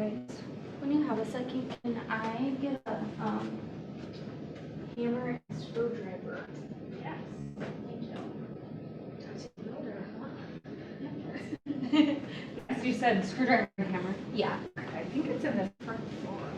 Alright, when you have a second, can I get a hammer and screwdriver? Yes, thank you. Yes, you said screwdriver and hammer. Yeah. I think it's in the front door.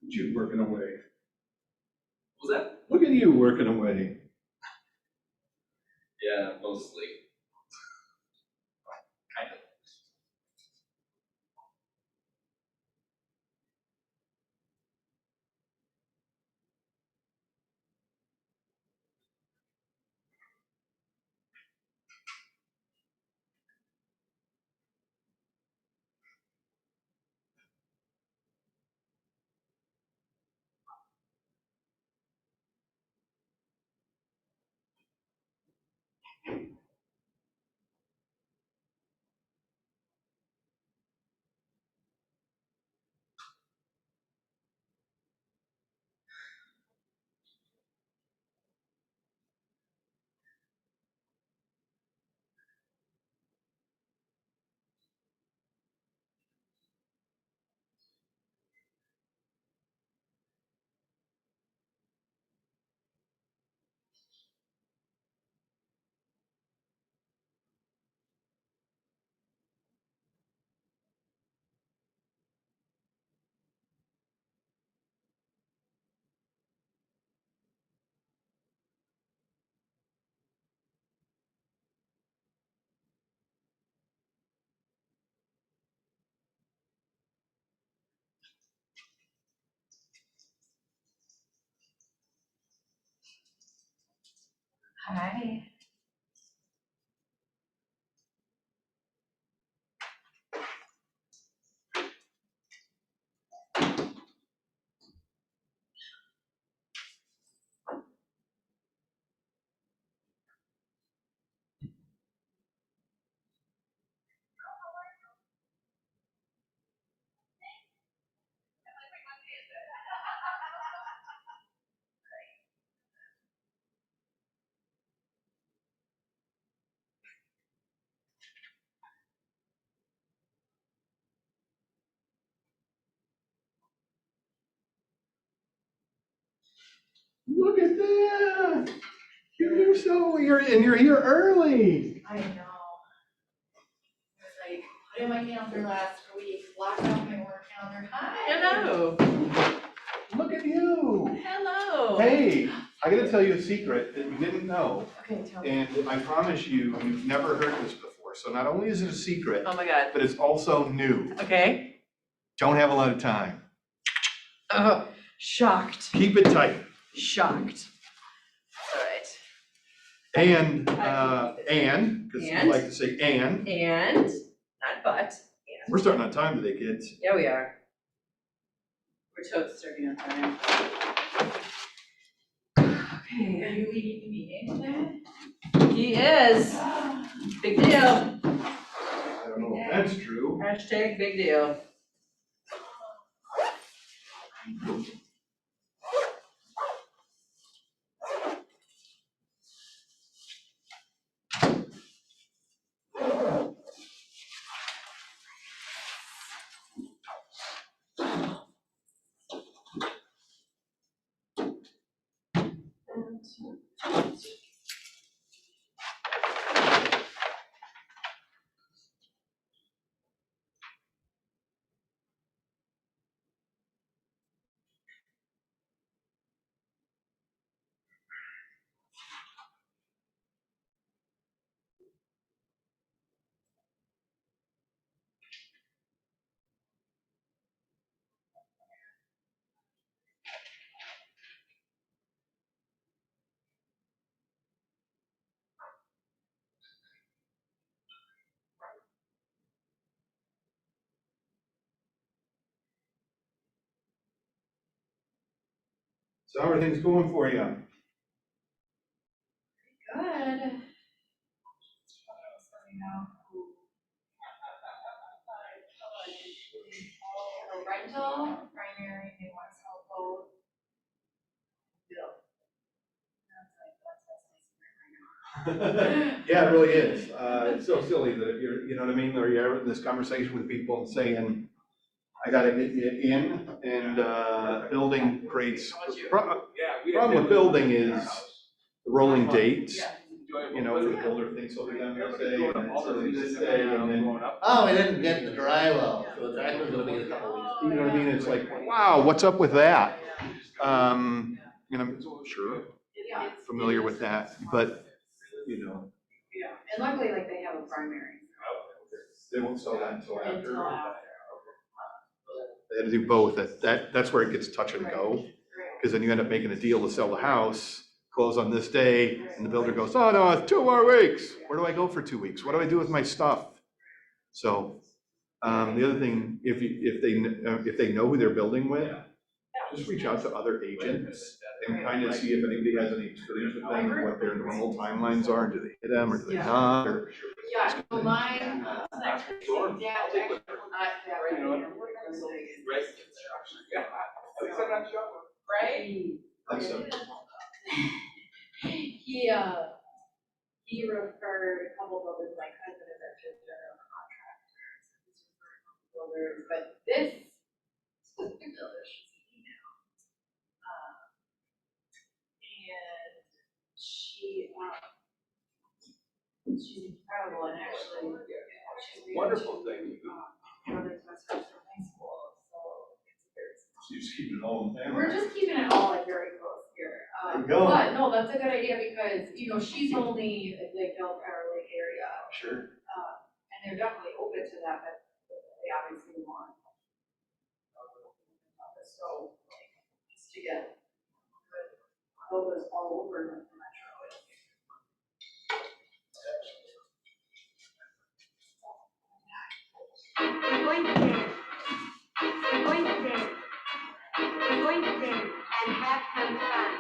You working away. What was that? Look at you working away. Yeah, mostly. Kind of. Hi. Look at that. You're here early. I know. I was like, put in my calendar last week, blocked off my work calendar. Hi. Hello. Look at you. Hello. Hey, I gotta tell you a secret that you didn't know. Okay, tell me. And I promise you, you've never heard this before. So not only is it a secret, Oh my God. but it's also new. Okay. Don't have a lot of time. Oh, shocked. Keep it tight. Shocked. All right. And, because you And? like to say and. And, not but. And. We're starting on time today, kids. Yeah, we are. We're totes starting on time. Okay. Are you leading the meeting today? He is. Big deal. I don't know if that's true. Hashtag big deal. So how are things going for you? Good. A rental, primary, they want to sell both. Bill. Yeah, it really is. It's so silly that if you're, you know what I mean, or you're having this conversation with people and saying, I gotta get you in, and building creates, problem with building is the rolling dates. You know, the builder thinks they'll be done this day, and then so they just say, and then, Oh, we didn't get the drywall, so it's actually gonna be a couple weeks. you know what I mean? It's like, wow, what's up with that? And I'm sure Yeah. familiar with that, but, you know, Yeah, and luckily, like, they have a primary. they won't sell that until Until after. after. They had to do both. That's where it gets touch and go. Right. Because then you end up making a deal to sell the house, close on this day, and the builder goes, oh, no, it's 2 more weeks. Where do I go for 2 weeks? What do I do with my stuff? So, the other thing, if they know who they're building with, just reach out to other agents and kind of see if anybody has any experience with them and what their normal timelines are. Do they hit them or do they not? Or, Yeah, so mine, yeah, actually, well, not that right now. Right? that's He referred a couple builders, my cousin is actually a general contractor. Builders, but this specific builder she's an email. And she's incredible and actually, she's Wonderful thing. Northern Westchester High School, so it's very. So you just keep it all in the family. We're just keeping it all like very close here. There you go. But no, that's a good idea because, you know, she's only like Del Perro Lake area. Sure. And they're definitely open to that, but they obviously want. So, like, just to get builders all over the metro. Going to dance. Going to dance. Going to dance and have some fun.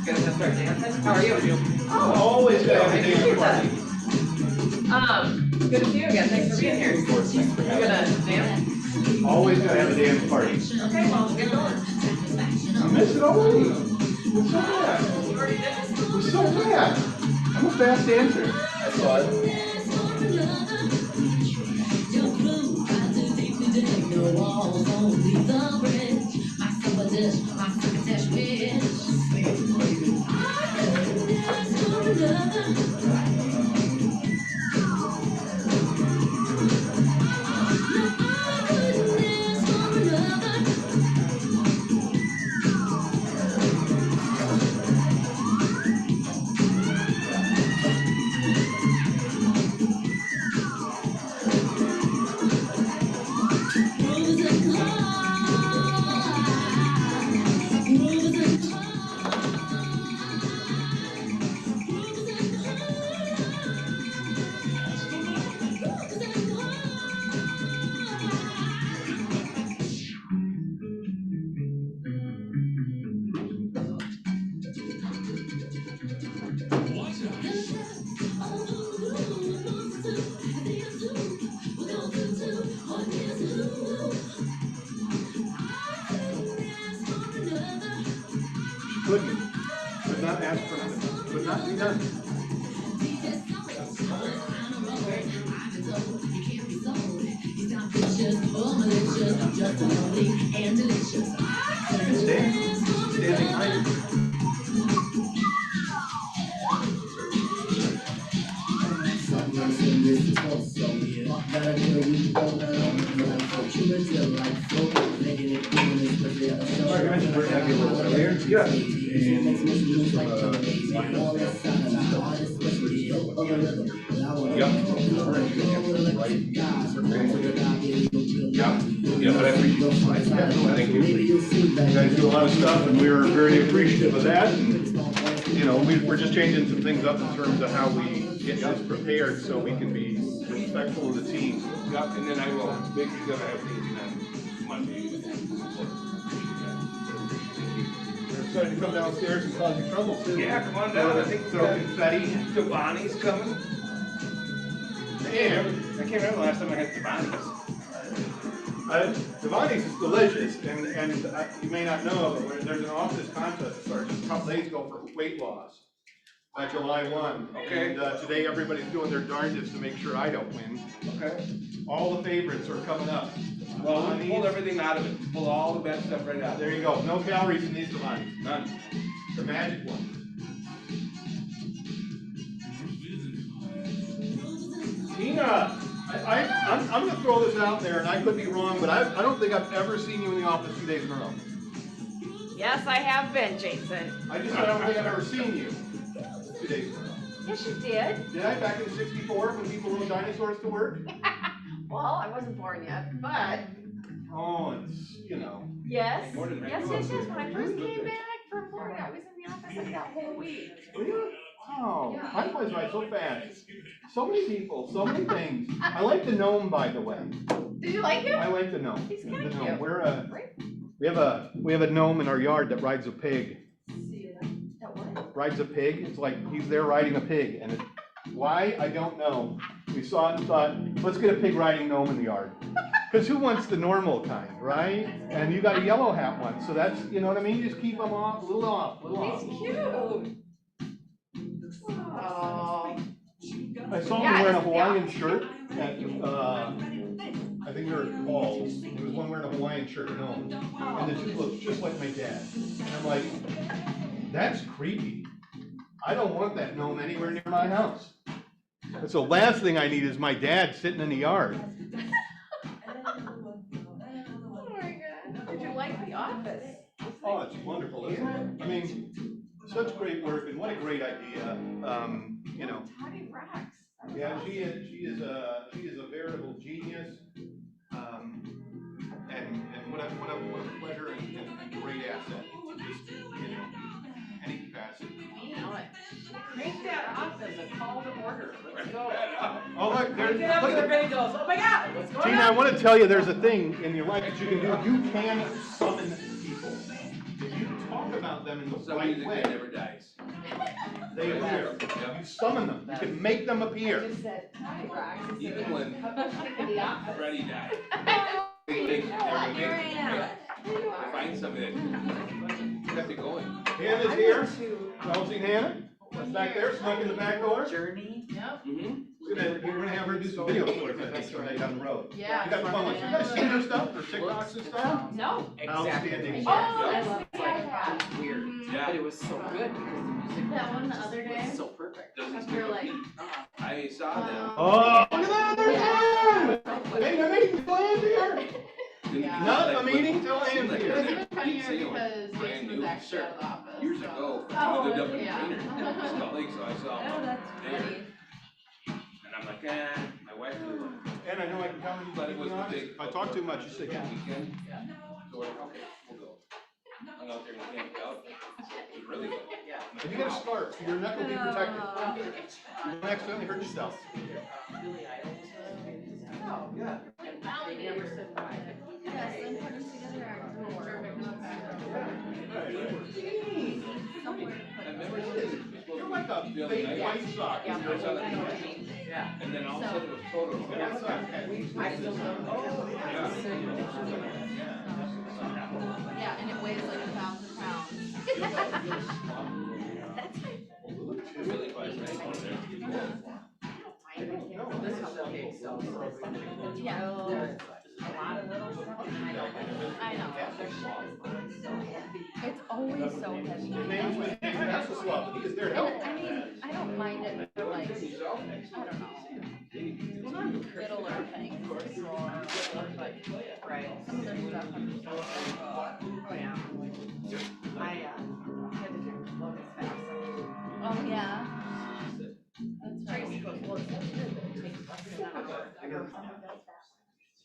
Gonna start dancing? How are you? Always gotta have a dance party. Good to see you again. Thanks for being here. You gonna dance? Always gotta have a dance party. Okay, well, get going. You missed it already. It's so fast. You already did this? It's so fast. I'm a fast dancer. I saw it. You're done. Standing higher. Sorry, you mentioned we're gonna be a little earlier. Yeah. Yeah, but I appreciate it. Thank you. You guys do a lot of stuff and we're very appreciative of that. And, you know, we're just changing some things up in terms of how we get this prepared so we can be respectful of the team. Yep, and then I will make sure that I have things on Monday. We're excited to come downstairs and cause you trouble too. Yeah, come on down, I think Throw confetti. Devani's coming. And I can't remember the last time I had Devani's. Devani's is delicious, and you may not know, but there's an office contest that starts, a couple days ago for weight loss by July 1. Okay. And today everybody's doing their darndest to make sure I don't win. Okay. All the favorites are coming up. Well, we pulled everything out of it, pull all the bad stuff right out. There you go, no calories in these Devani's. None. The magic ones. Tina, I'm gonna throw this out there, and I could be wrong, but I don't think I've ever seen you in the office 2 days in a row. Yes, I have been, Jason. I just said I don't think I've ever seen you 2 days in a row. Yes, you did. Did I back in '64 when people rode dinosaurs to work? Well, I wasn't born yet, but Oh, it's, you know. yes. More than Yes, I yes, do. yes. When I first came back from Florida, I was in the office like that whole week. Really? Wow, time flies by so fast. So many people, so many things. I like the gnome, by the way. Did you like him? I like the gnome. He's kinda The gnome. cute. We're we have a gnome in our yard that rides a pig. That what? Rides a pig. It's like he's there riding a pig, and why I don't know. We saw it and thought, let's get a pig riding gnome in the yard. Because who wants the normal kind, right? And you got a yellow hat one, so that's, you know what I mean? Just keep them off, a little off, a little off. He's cute. Oh. I saw him wearing a Hawaiian shirt at, I think they were at Paul's. There was one wearing a Hawaiian shirt, no. And it just looks just like my dad. And I'm like, that's creepy. I don't want that gnome anywhere near my house. And so last thing I need is my dad sitting in the yard. Oh my God. Did you like The Office? Oh, it's wonderful, isn't it? I mean, such great work and what a great idea. You know, Tony rocks. yeah, she is a veritable genius. And what a pleasure and great asset. Just, you know, any capacity. You know it. Make that office a call to order. Let's go. Oh, look, there's, Get up look and at everybody goes, oh my God, what's going Tina, I on? want to tell you, there's a thing in your life that you can do. You can summon people. If you talk about them in the Somebody right that way, never dies. they appear. You summon them. You can make them appear. Just said, Tony rocks. Even when The Office. Freddie died. Here I am. Find somebody that kept it going. Hannah's here. Y'all seen Hannah? That's back there, snuck in the back door. Journey. Yep. Mm-hmm. We're gonna have her do some video for us, I think, someday down the road. Yeah. You got the phone, like, you guys seen her stuff, her TikToks and stuff? No. Outstanding. Oh, Yeah. that's like that. Weird, Yeah. but it was so good because the music That one the other day? was so perfect. Doesn't After skip a like, beat. I saw them. Oh, look at that, there's Ann! Hey, the meeting's still here. Yeah. Not a meeting till Ann's It was here. even funnier Brand because Jason was new actually out shirt. of the office. Years so- ago, Oh, we lived up in yeah. Greener, his colleague, so I saw oh, him that's there. funny. And I'm like, my wife really liked it. And I know I can count on you, But it was the big. If I talk too much, you say, yeah. Weekend. So we're like, okay, we'll go. Hung out there and camped out. It was really good. And you get a scarf, so your neck will be protected. You don't accidentally hurt yourself. Oh, Yeah. they never said why. Yes, and put them together are Perfect. I remember this. You're like a fake White Sox. Yeah. You're something. Yeah. And then all of a sudden it was total. White Sox had these I still things. don't know. Yeah, and it weighs like 1,000 pounds. Really This is okay, so. Yeah. A lot of little stuff. I know. It's always so heavy. His name's Vasilov, he is there to help. And I mean, I don't mind it for like, I don't know, littler things, but Right. some of their stuff, I'm just like, Oh, yeah. I, had to do Lotus fast. oh, yeah. That's right. Tracy goes, well, it's so good that it takes less than an hour. I go,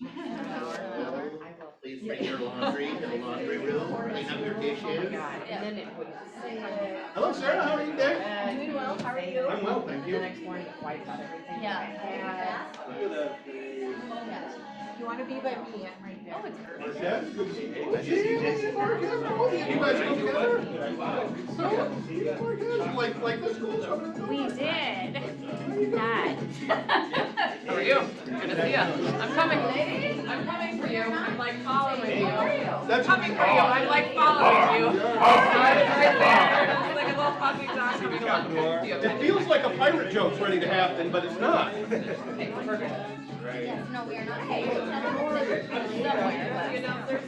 an hour. I go, Please bring your laundry to the laundry room, clean up your oh my dishes. God, and then it would say it. Hello, Sarah, how are you today? Doing well, how are you? I'm well, thank The you. next morning it wipes out everything. Yeah. Yeah. You wanna be by me, I'm right there. Oh, it's perfect. Marquez, good to see you. Oh, geez, Marquez, how old are you? You guys go together? So, Marquez, like this school? We did. Not. How are you? Good to see you. I'm coming, ladies. I'm coming for you. I'm like following you. That's Coming for you. I'm like following you. Right there. It's like a little puppy dog coming along. It feels like a pirate joke's ready to happen, but it's not. Okay, perfect. Yes, no, we are not. Hey, somewhere, You know, there's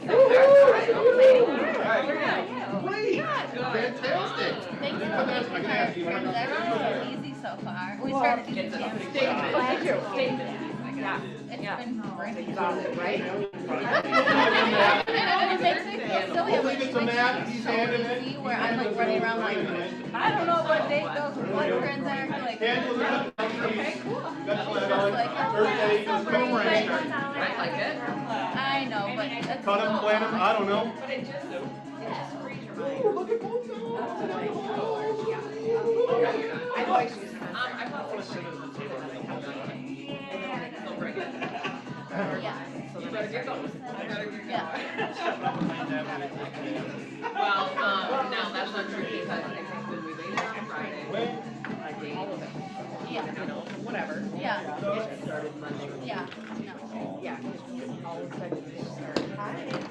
Great, fantastic. Thanks for making our everyone's so easy so far. We started to do It's a Tammy. statement. Statement. Yeah. It's been great. Exhausted, right? It makes me feel silly. I'm like, It's a map, he's handing it. easy where I'm like running around like, I don't know what date those blood transact, like. Angela, Okay, cool. got flat Just on, like, birthday, oh, is coming right, right. I like it. I know, but that's. Cut him, plant him, I don't know. But it just frees your mind. Ooh, look at both sides. I've always used I probably should have. They'll bring it. Yeah. So you better get those. I better get Yeah. Well, no, that's not true because I think when we leave on Friday, I date all of it. Yeah. You know, whatever. Yeah. It started Monday. Yeah. No. Yeah, all of a sudden you start, hi, together.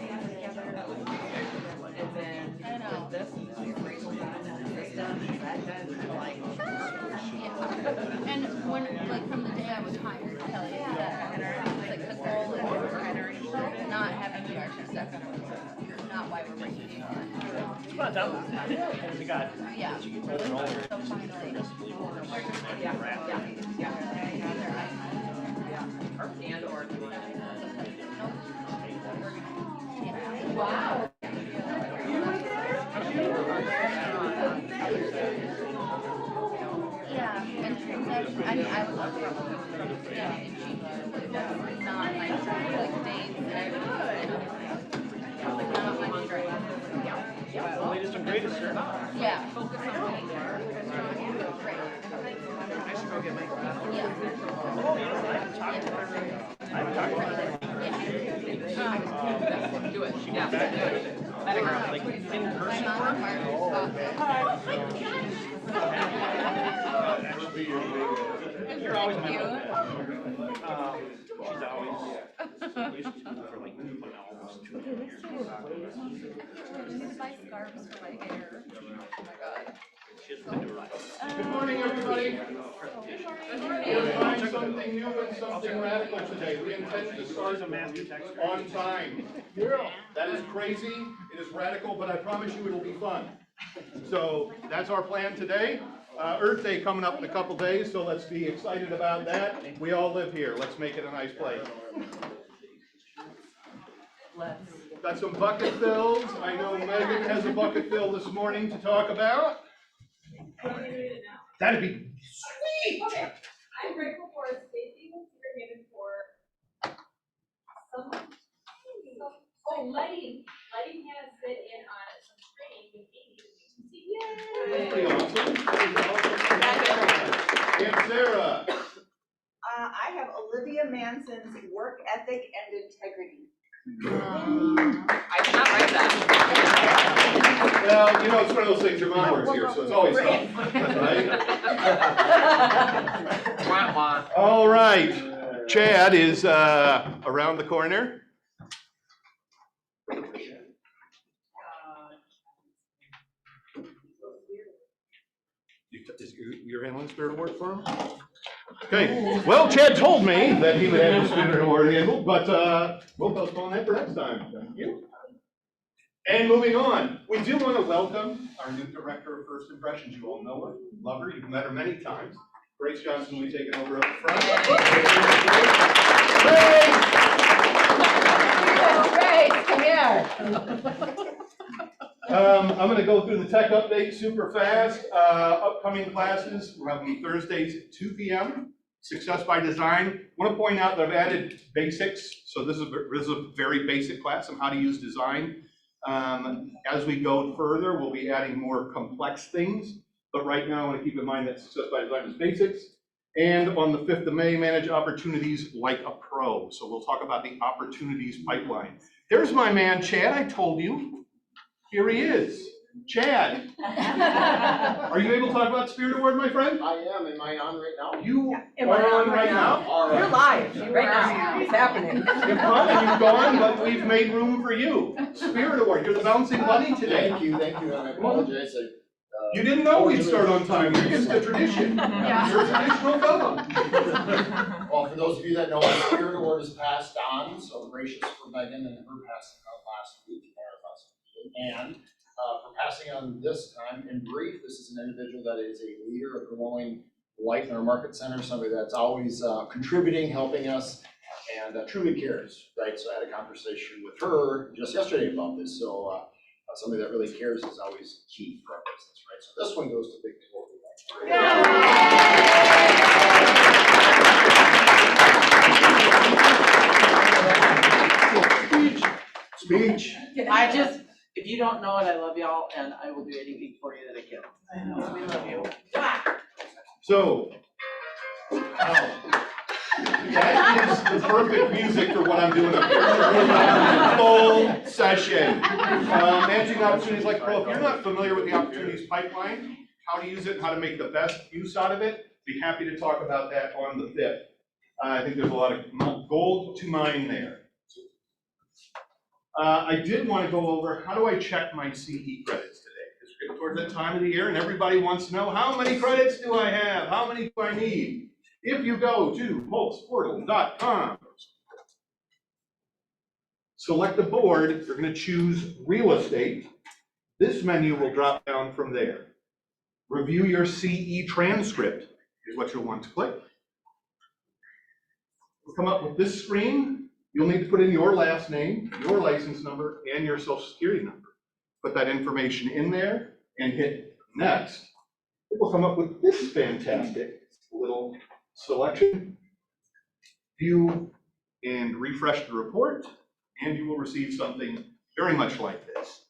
And then I know. this appraisal done, this done, that done, like. Yeah. And when, like, from the day I was hired, Kelly said, like, the goal is not having the archer second was not why we're bringing you on. It's not done last time. We got. Yeah. So finally, we're just getting And or. Wow. Yeah, and transaction, I mean, I was up for getting cheaper, not like dates and everything. Not my strength. The latest and greatest, sir. Yeah. I should go get my glasses. Yeah. I haven't talked to her. Do it, yeah, do it. Let it go. Like in My person. mom and Mark You're always my cute. she's always for like almost 2 years. I need to buy scarves for my hair. Oh my god. She hasn't been to a Good morning, everybody. We're trying something new and something radical today. We intend to start a master texter. on time. That is crazy, it is radical, but I promise you it'll be fun. So that's our plan today. Earth Day coming up in a couple days, so let's be excited about that. We all live here, let's make it a nice place. Got some bucket fills. I know Megan has a bucket fill this morning to talk about. That'd be sweet. Okay, I'm grateful for Stacy and Peter Haven for letting Hannah sit in on some training with Amy. Pretty awesome. And Sarah. I have Olivia Manson's work ethic and integrity. I cannot write that. Well, you know, it's one of those things, your mom works here, so it's always tough, right? Wah, wah. All right, Chad is around the corner. You're handling Spirit Award for him? Okay, well, Chad told me that he would have the Spirit Award handled, but we'll postpone that for next time. Thank you. And moving on, we do want to welcome our new Director of First Impressions. You all know her, love her, you've met her many times. Grace Johnson will be taking over up front. Grace, come here. I'm going to go through the tech update super fast. Upcoming classes, we're having Thursdays at 2 p.m. Success by Design. I want to point out that I've added basics. So this is a very basic class on how to use design. As we go further, we'll be adding more complex things. But right now, I want to keep in mind that Success by Design is basics. And on the 5th of May, manage opportunities like a pro. So we'll talk about the opportunities pipeline. There's my man, Chad, I told you. Here he is. Chad. Are you able to talk about Spirit Award, my friend? I am. Am I on right now? You are on right now. All You're right. live right now. It's happening. You've come and you've gone, but we've made room for you. Spirit Award, you're the bouncing bunny today. Thank you. And I apologize. You didn't know we'd start on time. You're used to tradition. You're a traditional fellow. Well, for those of you that know, the Spirit Award is passed on, so gracious for Megan and her passing out last week. And for passing on this time, in brief, this is an individual that is a leader, a growing life in our market center, somebody that's always contributing, helping us, and truly cares, right? So I had a conversation with her just yesterday about this. So somebody that really cares is always key for our business, right? So this one goes to Big Tour. Speech. If you don't know it, I love y'all, and I will do anything for you that I can. I know, we love you. So, that is the perfect music for what I'm doing up here. Full session. Managing opportunities like pro. If you're not familiar with the opportunities pipeline, how to use it, and how to make the best use out of it, be happy to talk about that on the 5th. I think there's a lot of gold to mine there. I did want to go over how do I check my CE credits today? It's getting towards that time of the year and everybody wants to know how many credits do I have? How many do I need? If you go to pulseportal.com, select the board, you're going to choose real estate. This menu will drop down from there. Review your CE transcript is what you'll want to click. We'll come up with this screen. You'll need to put in your last name, your license number, and your social security number. Put that information in there and hit next. It will come up with this fantastic little selection. View and refresh the report, and you will receive something very much like this.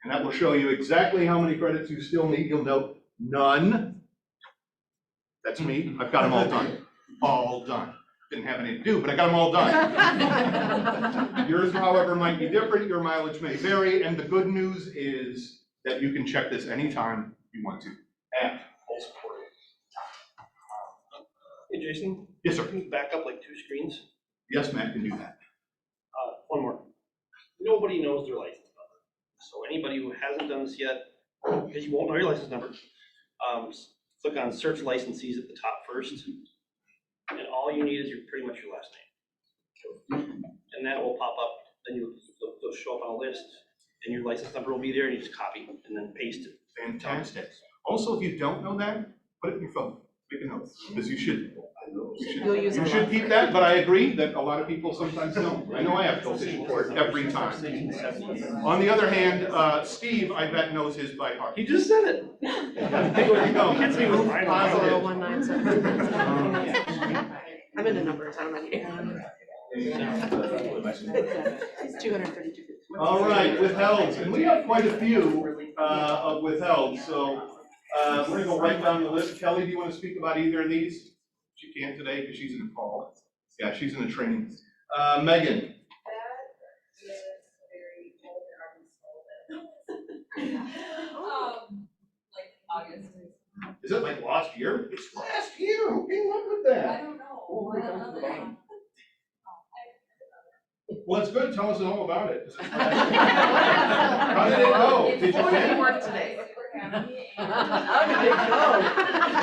And that will show you exactly how many credits you still need. You'll note none. That's me. I've got them all done. All done. Didn't have any to do, but I got them all done. Yours, however, might be different. Your mileage may vary. And the good news is that you can check this anytime you want to at pulseportal. Hey, Jason? Yes, sir. Can you back up like 2 screens? Yes, Matt can do that. One more. Nobody knows their license number. So anybody who hasn't done this yet, because you won't know your license number, click on search licensees at the top first. And all you need is pretty much your last name. And that will pop up, then they'll show up on a list, and your license number will be there, and you just copy and then paste it. Fantastic. Also, if you don't know that, put it in your phone. Make a note, because you should keep that, but I agree that a lot of people sometimes don't. I know I have to go fishing for it every time. On the other hand, Steve, I bet knows his by heart. He just said it. There you go. Positive. I'm into numbers, I don't know. It's 232. All right, withhelds, and we have quite a few of withhelds, so we're gonna go right down the list. Kelly, do you want to speak about either of these? She can't today because she's in a call. Yeah, she's in a training. Megan. That is very old like August. Is it like last year? It's last year. Who came up with that? I don't know. Well, it's good. Tell us all about it. How did it go? Did you win? Work today. How did it go?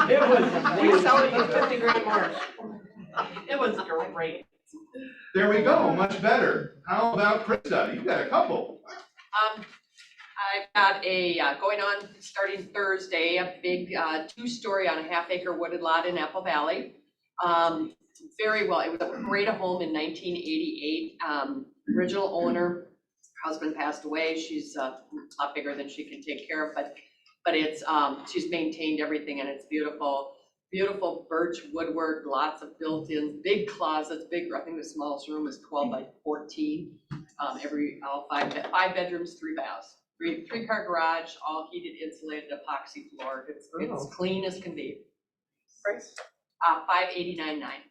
It was, we selling you 50 grand more. It was great. There we go, much better. How about Krista? You got a couple. I've got a, going on, starting Thursday, a big 2-story on a half-acre wooded lot in Apple Valley. Very well, it was a great home in 1988. Original owner, husband passed away. She's a lot bigger than she can take care of, but it's, she's maintained everything and it's beautiful. Beautiful birch woodwork, lots of built-ins, big closets, big, I think the smallest room is 12 by 14. All five bedrooms, 3 baths. Three-car garage, all heated, insulated, epoxy floor. It's clean as can be. Price? $589,900.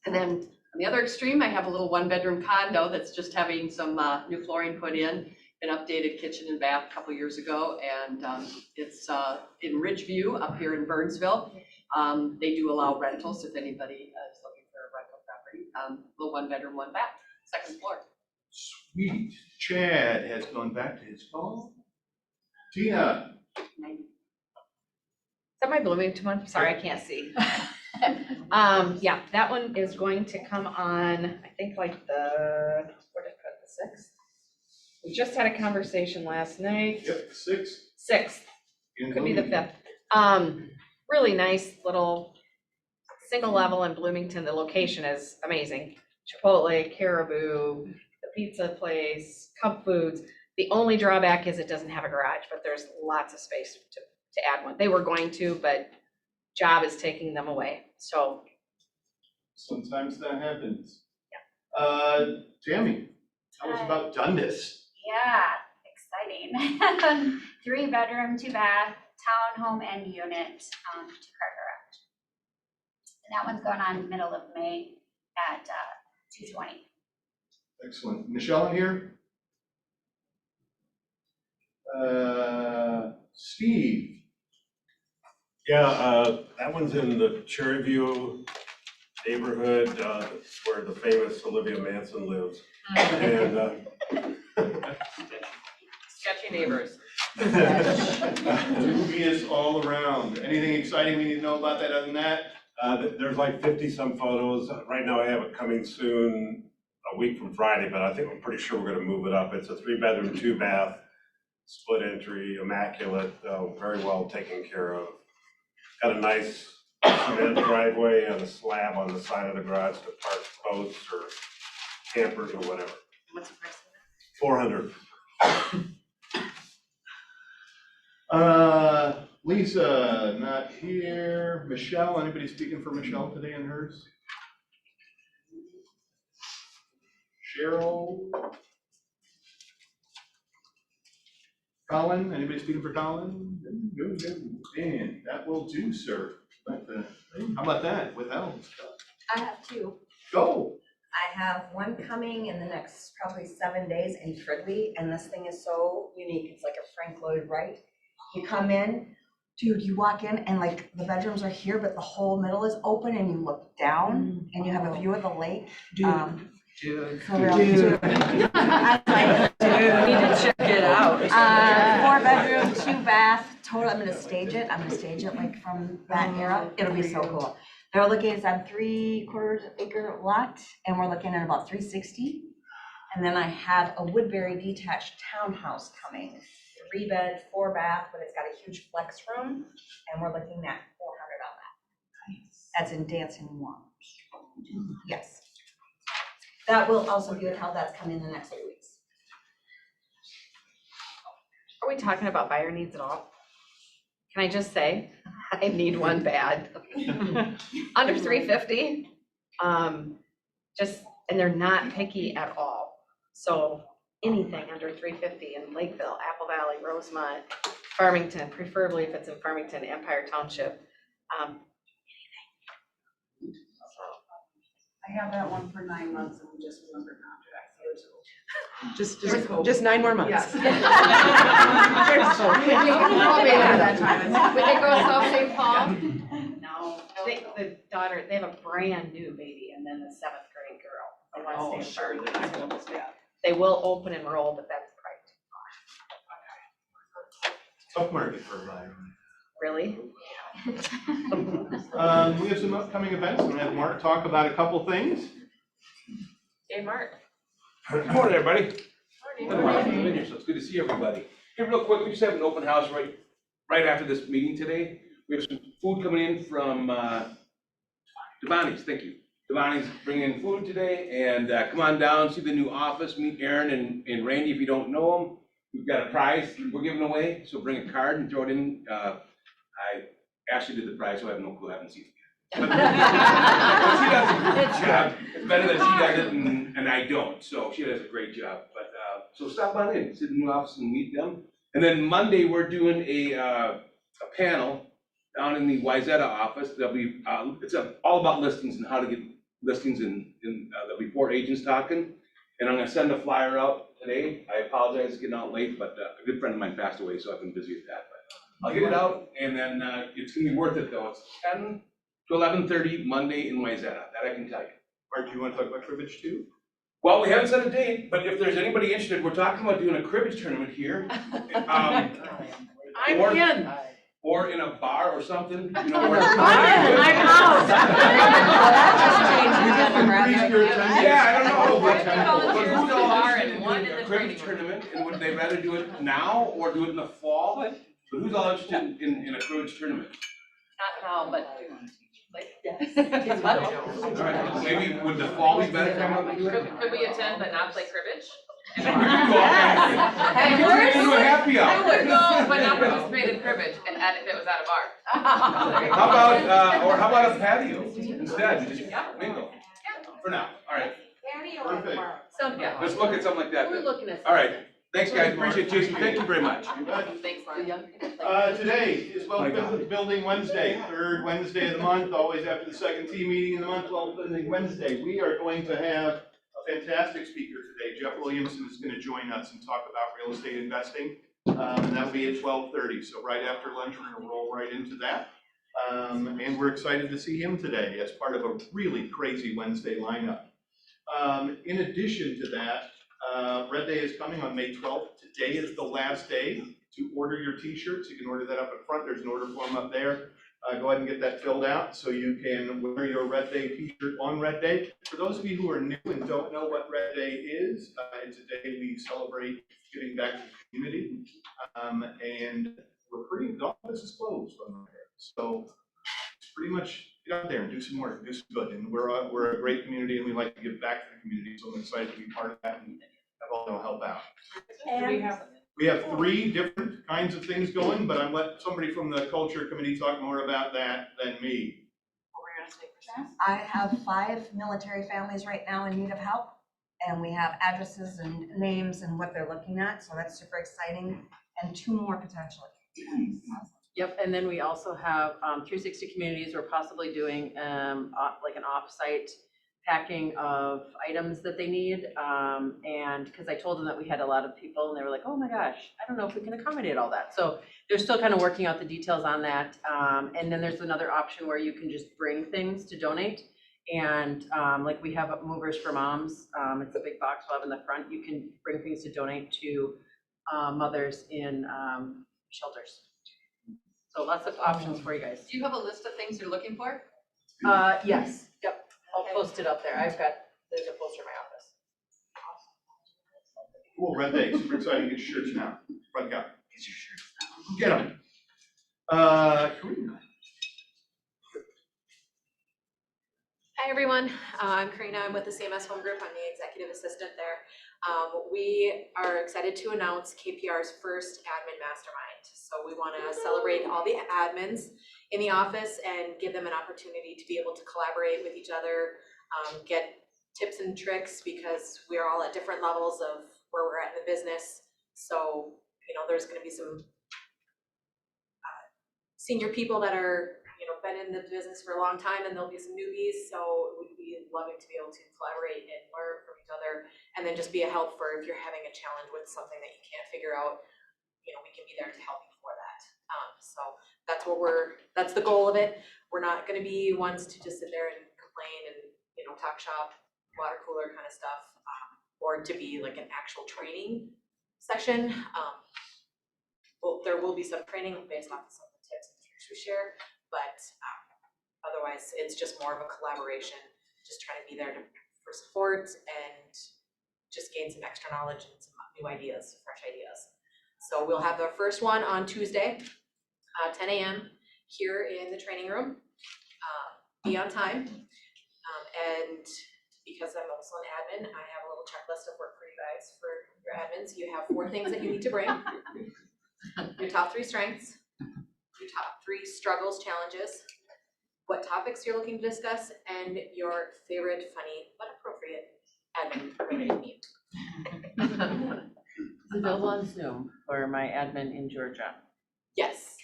And then on the other extreme, I have a little 1-bedroom condo that's just having some new flooring put in, an updated kitchen and bath a couple years ago, and it's in Ridgeview up here in Burnsville. They do allow rentals if anybody is looking for a rental property. Little 1-bedroom, 1-bath, 2nd floor. Sweet. Chad has gone back to his phone. Tina. Is that my Bloomington one? Sorry, I can't see. Yeah, that one is going to come on, I think like the 6th. We just had a conversation last night. Yep, 6th. 6th, could be the 5th. Really nice little single level in Bloomington. The location is amazing. Chipotle, Caribou, the pizza place, Cub Foods. The only drawback is it doesn't have a garage, but there's lots of space to add one. They were going to, but job is taking them away, so. Sometimes that happens. Yeah. Tammy, tell us about Dundas. Yeah, exciting. 3-bedroom, 2-bath, townhome and unit, 2-car garage. And that one's going on middle of May at $220,000. Excellent. Michelle in here? Steve? Yeah, that one's in the Cherryview neighborhood, where the famous Olivia Manson lives. And Sketchy neighbors. Dubious all around. Anything exciting we need to know about that other than that? there's like 50-some photos. Right now I have it coming soon, a week from Friday, but I think I'm pretty sure we're gonna move it up. It's a 3-bedroom, 2-bath, split entry, immaculate, very well taken care of. Got a nice cement driveway and a slab on the side of the garage to park boats or campers or whatever. What's the price of $400. Lisa, not here. Michelle, anybody speaking for Michelle today in hers? Cheryl? Colin, anybody speaking for Colin? Good. And that will do, sir. How about that with Elms? I have 2. Go. I have one coming in the next probably 7 days in Fridley, and this thing is so unique. It's like a Frank Lloyd Wright. You come in, dude, you walk in and like the bedrooms are here, but the whole middle is open and you look down and you have a view of the lake. Dude. For real, dude. I was like, dude. We need to check it out. 4-bedroom, 2-bath, total. I'm gonna stage it like from that era. It'll be so cool. They're looking at a 3/4 acre lot and we're looking at about 360. And then I have a Woodbury detached townhouse coming. 3-bed, 4-bath, but it's got a huge flex room, and we're looking at $400 on that. That's in Dancing Warm. Yes. That will also be how that's coming in the next 3 weeks. Are we talking about buyer needs at all? Can I just say, I need one bad. Under 350. And they're not picky at all. So anything under 350 in Lakeville, Apple Valley, Rosemont, Farmington, preferably if it's in Farmington, Empire Township. I have that one for 9 months and we just was under contract. Just 9 more months. Yes. Would they go to South St. Paul? No, they have a brand new baby and then the 7th grade girl. They want to stay in Farmington. They will open and roll, but that's probably too far. Tough market for a buyer. Really? We have some upcoming events. I'm gonna have Mark talk about a couple things. Hey, Mark. Good morning, everybody. Been a while since I've been here, so it's good to see everybody. Hey, real quick, we just have an open house right after this meeting today. We have some food coming in from Devani's, thank you. Devani's bringing in food today, and come on down, see the new office, meet Aaron and Randy if you don't know them. We've got a prize we're giving away, so bring a card and throw it in. I Ashley did the prize, so I have no clue, I haven't seen it yet. But she does a great job. It's better that she does it and I don't, so she does a great job. But, so stop on in, sit in the new office and meet them. And then Monday, we're doing a panel down in the Wyzetta office. There'll be, it's all about listings and how to get listings and there'll be 4 agents talking. And I'm gonna send a flyer out today. I apologize for getting out late, but a good friend of mine passed away, so I've been busy with that. But I'll get it out, and then it's gonna be worth it though. It's 10 to 11:30 Monday in Wyzetta, that I can tell you. Mark, do you want to talk about cribbage too? Well, we haven't set a date, but if there's anybody interested, we're talking about doing a cribbage tournament here. I'm in. Or in a bar or something, you know. I'm out. Yeah, I don't know. Volunteers But who's to all bar interested and in one doing in a the cribbage training tournament, and would they rather do it now or do it in the fall? But who's all interested in a cribbage tournament? Not now, but All right, maybe would the fall be better time to do it? could we attend but not play cribbage? You do all kinds of things. Hey, You yours? do a happy I hour. would go, but not participate in cribbage, and if it was at a bar. How about, or how about a patio instead, just mingle? For now, all right, Perfect. So, yeah. let's look at something like that We're then. looking at. All right, thanks guys, appreciate it, Jason, thank you very much. Thanks, Ron. Today is Wealth Building Wednesday, third Wednesday of the month, always after the second team meeting in the month, Wealth Building Wednesday. We are going to have a fantastic speaker today. Jeff Williamson is going to join us and talk about real estate investing. And that'll be at 12:30. So right after lunch, we're going to roll right into that. And we're excited to see him today as part of a really crazy Wednesday lineup. In addition to that, Red Day is coming on May 12th. Today is the last day to order your t-shirts. You can order that up in front. There's an order form up there. Go ahead and get that filled out so you can wear your Red Day t-shirt on Red Day. For those of you who are new and don't know what Red Day is, it's a day we celebrate giving back to the community. And we're pretty, the office is closed on Red Day. So pretty much get out there and do some work, do some good. And we're a great community and we like to give back to the community. So I'm excited to be part of that and have all to help out. We have 3 different kinds of things going, but I'm letting somebody from the culture committee talk more about that than me. I have 5 military families right now in need of help, and we have addresses and names and what they're looking at, so that's super exciting, and 2 more potentially. Yep, and then we also have 360 Communities. We're possibly doing like an off-site packing of items that they need. And because I told them that we had a lot of people and they were like, oh my gosh, I don't know if we can accommodate all that. So they're still kind of working out the details on that. And then there's another option where you can just bring things to donate. And like we have movers for moms. It's a big box we'll have in the front. You can bring things to donate to mothers in shelters. So lots of options for you guys. Do you have a list of things you're looking for? Yes, yep. I'll post it up there. There's a poster in my office. Cool, Red Day, super exciting. Get your shirts now. Front guy. Get your shirts now. Get them. Karina. Hi, everyone. I'm Karina. I'm with the CMS Home Group. I'm the executive assistant there. We are excited to announce KPR's first admin mastermind. So we want to celebrate all the admins in the office and give them an opportunity to be able to collaborate with each other, get tips and tricks because we are all at different levels of where we're at in the business. So, you know, there's going to be some senior people that are, you know, been in the business for a long time, and there'll be some newbies. So we'd be loving to be able to collaborate and learn from each other, and then just be a help for if you're having a challenge with something that you can't figure out. You know, we can be there to help you for that. So that's what that's the goal of it. We're not going to be ones to just sit there and complain and, you know, talk shop, water cooler kind of stuff, or to be like an actual training session. Well, there will be some training based off of some of the tips and tricks pictures share, but otherwise, it's just more of a collaboration, just trying to be there for support and just gain some extra knowledge and some new ideas, fresh ideas. So we'll have the first one on Tuesday, 10 a.m. here in the training room. Be on time. And because I'm also an admin, I have a little checklist of work for you guys, for your admins. You have 4 things that you need to bring. Your top 3 strengths, your top 3 struggles, challenges, what topics you're looking to discuss, and your favorite, funny, but appropriate admin-related meme. It's available on Zoom for my admin in Georgia. Yes.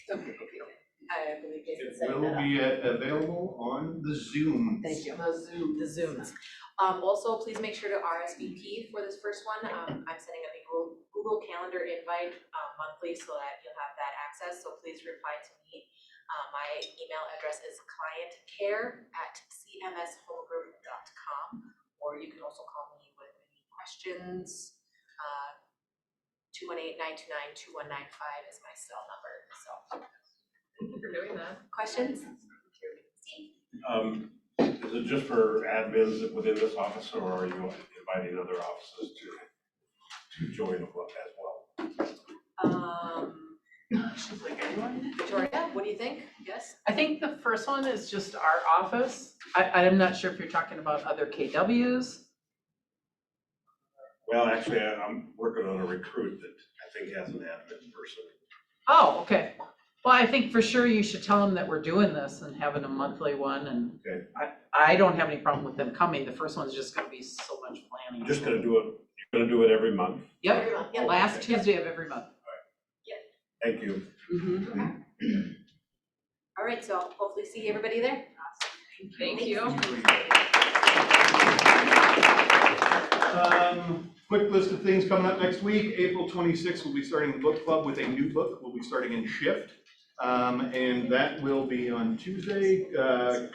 I believe Jason It setting will that up. be available on the Zoom. Thank you. The Zooms. Also, please make sure to RSVP for this first one. I'm setting up a Google Calendar invite monthly so that you'll have that access. So please reply to me. My email address is clientcare@cmshomegroup.com, or you can also call me with any questions. 218-929-2195 is my cell number. So thank you for doing that. Questions? Is it just for admins within this office, or are you inviting other offices to join as well? Like anyone? Victoria, what do you think? Yes? I think the first one is just our office. I'm not sure if you're talking about other KWs. Well, actually, I'm working on a recruit that I think has an admin person. Oh, okay. Well, I think for sure you should tell them that we're doing this and having a monthly one, and Okay. I don't have any problem with them coming. The first one's just gonna be so much planning. You're just gonna do it, you're gonna do it every month? Yep, last Tuesday of every month. Thank you. All right, so hopefully see everybody there. Thank you. Quick list of things coming up next week. April 26th, we'll be starting the book club with a new book. We'll be starting in Shift. And that will be on Tuesday.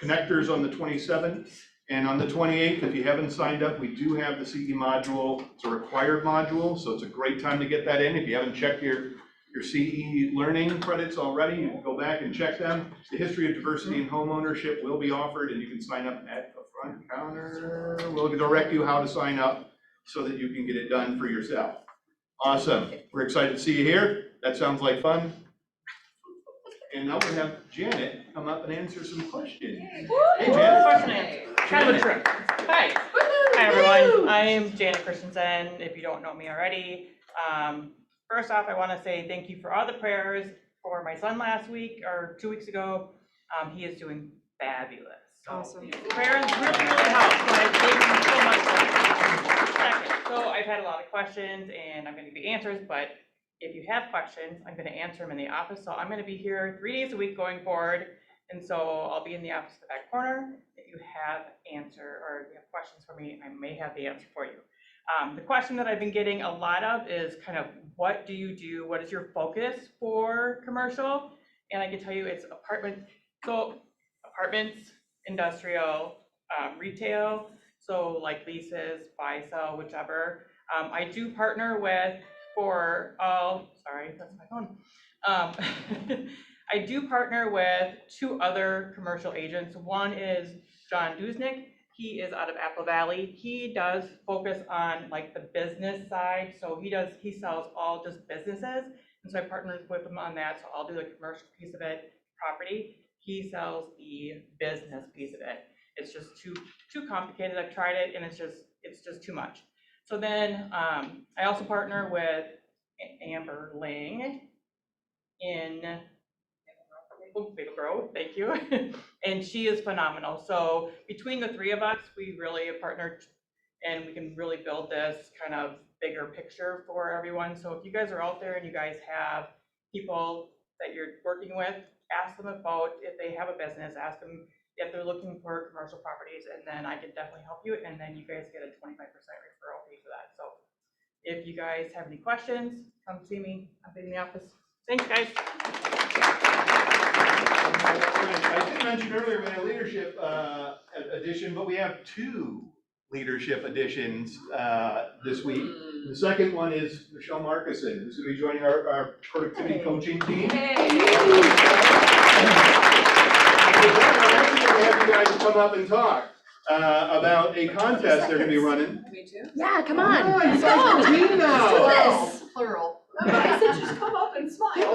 Connectors on the 27th. And on the 28th, if you haven't signed up, we do have the CE module. It's a required module, so it's a great time to get that in. If you haven't checked your CE learning credits already, you can go back and check them. The history of diversity and home ownership will be offered, and you can sign up at the front counter. We'll direct you how to sign up so that you can get it done for yourself. Awesome. We're excited to see you here. That sounds like fun. And now we have Janet come up and answer some questions. Hey, Janet. Question and answer. Kind of a trip. Hi. Hi, everyone. I am Janet Christensen, if you don't know me already. First off, I want to say thank you for all the prayers for my son last week or 2 weeks ago. He is doing fabulous. So Awesome. Prayers really, really help. So I thank you so much for that. Second, so I've had a lot of questions and I'm going to give you answers, but if you have questions, I'm going to answer them in the office. So I'm going to be here 3 days a week going forward. And so I'll be in the office in the back corner. If you have you have questions for me, I may have the answer for you. The question that I've been getting a lot of is kind of, what do you do? What is your focus for commercial? And I can tell you it's apartments, industrial, retail. So like leases, buy, sell, whichever. I do partner with sorry, that's my phone. I do partner with 2 other commercial agents. One is John Duznick. He is out of Apple Valley. He does focus on like the business side. So he sells all just businesses. And so I partnered with him on that. So I'll do the commercial piece of it, property. He sells the business piece of it. It's just too complicated. I've tried it and it's just too much. So then I also partner with Amber Ling in Maple Grove, thank you. And she is phenomenal. So between the 3 of us, we really have partnered and we can really build this kind of bigger picture for everyone. So if you guys are out there and you guys have people that you're working with, ask them about if they have a business, ask them if they're looking for commercial properties, and then I can definitely help you. And then you guys get a 25% referral fee for that. So if you guys have any questions, come see me. I'll be in the office. Thanks, guys. I did mention earlier we had a leadership edition, but we have 2 leadership editions this week. The second one is Michelle Marcuson, who's going to be joining our productivity coaching team. I'm actually going to have you guys come up and talk about a contest they're going to be running. Me too. Yeah, come on. You guys are a team now. Let's do this. Plural. I said just come up and smile. You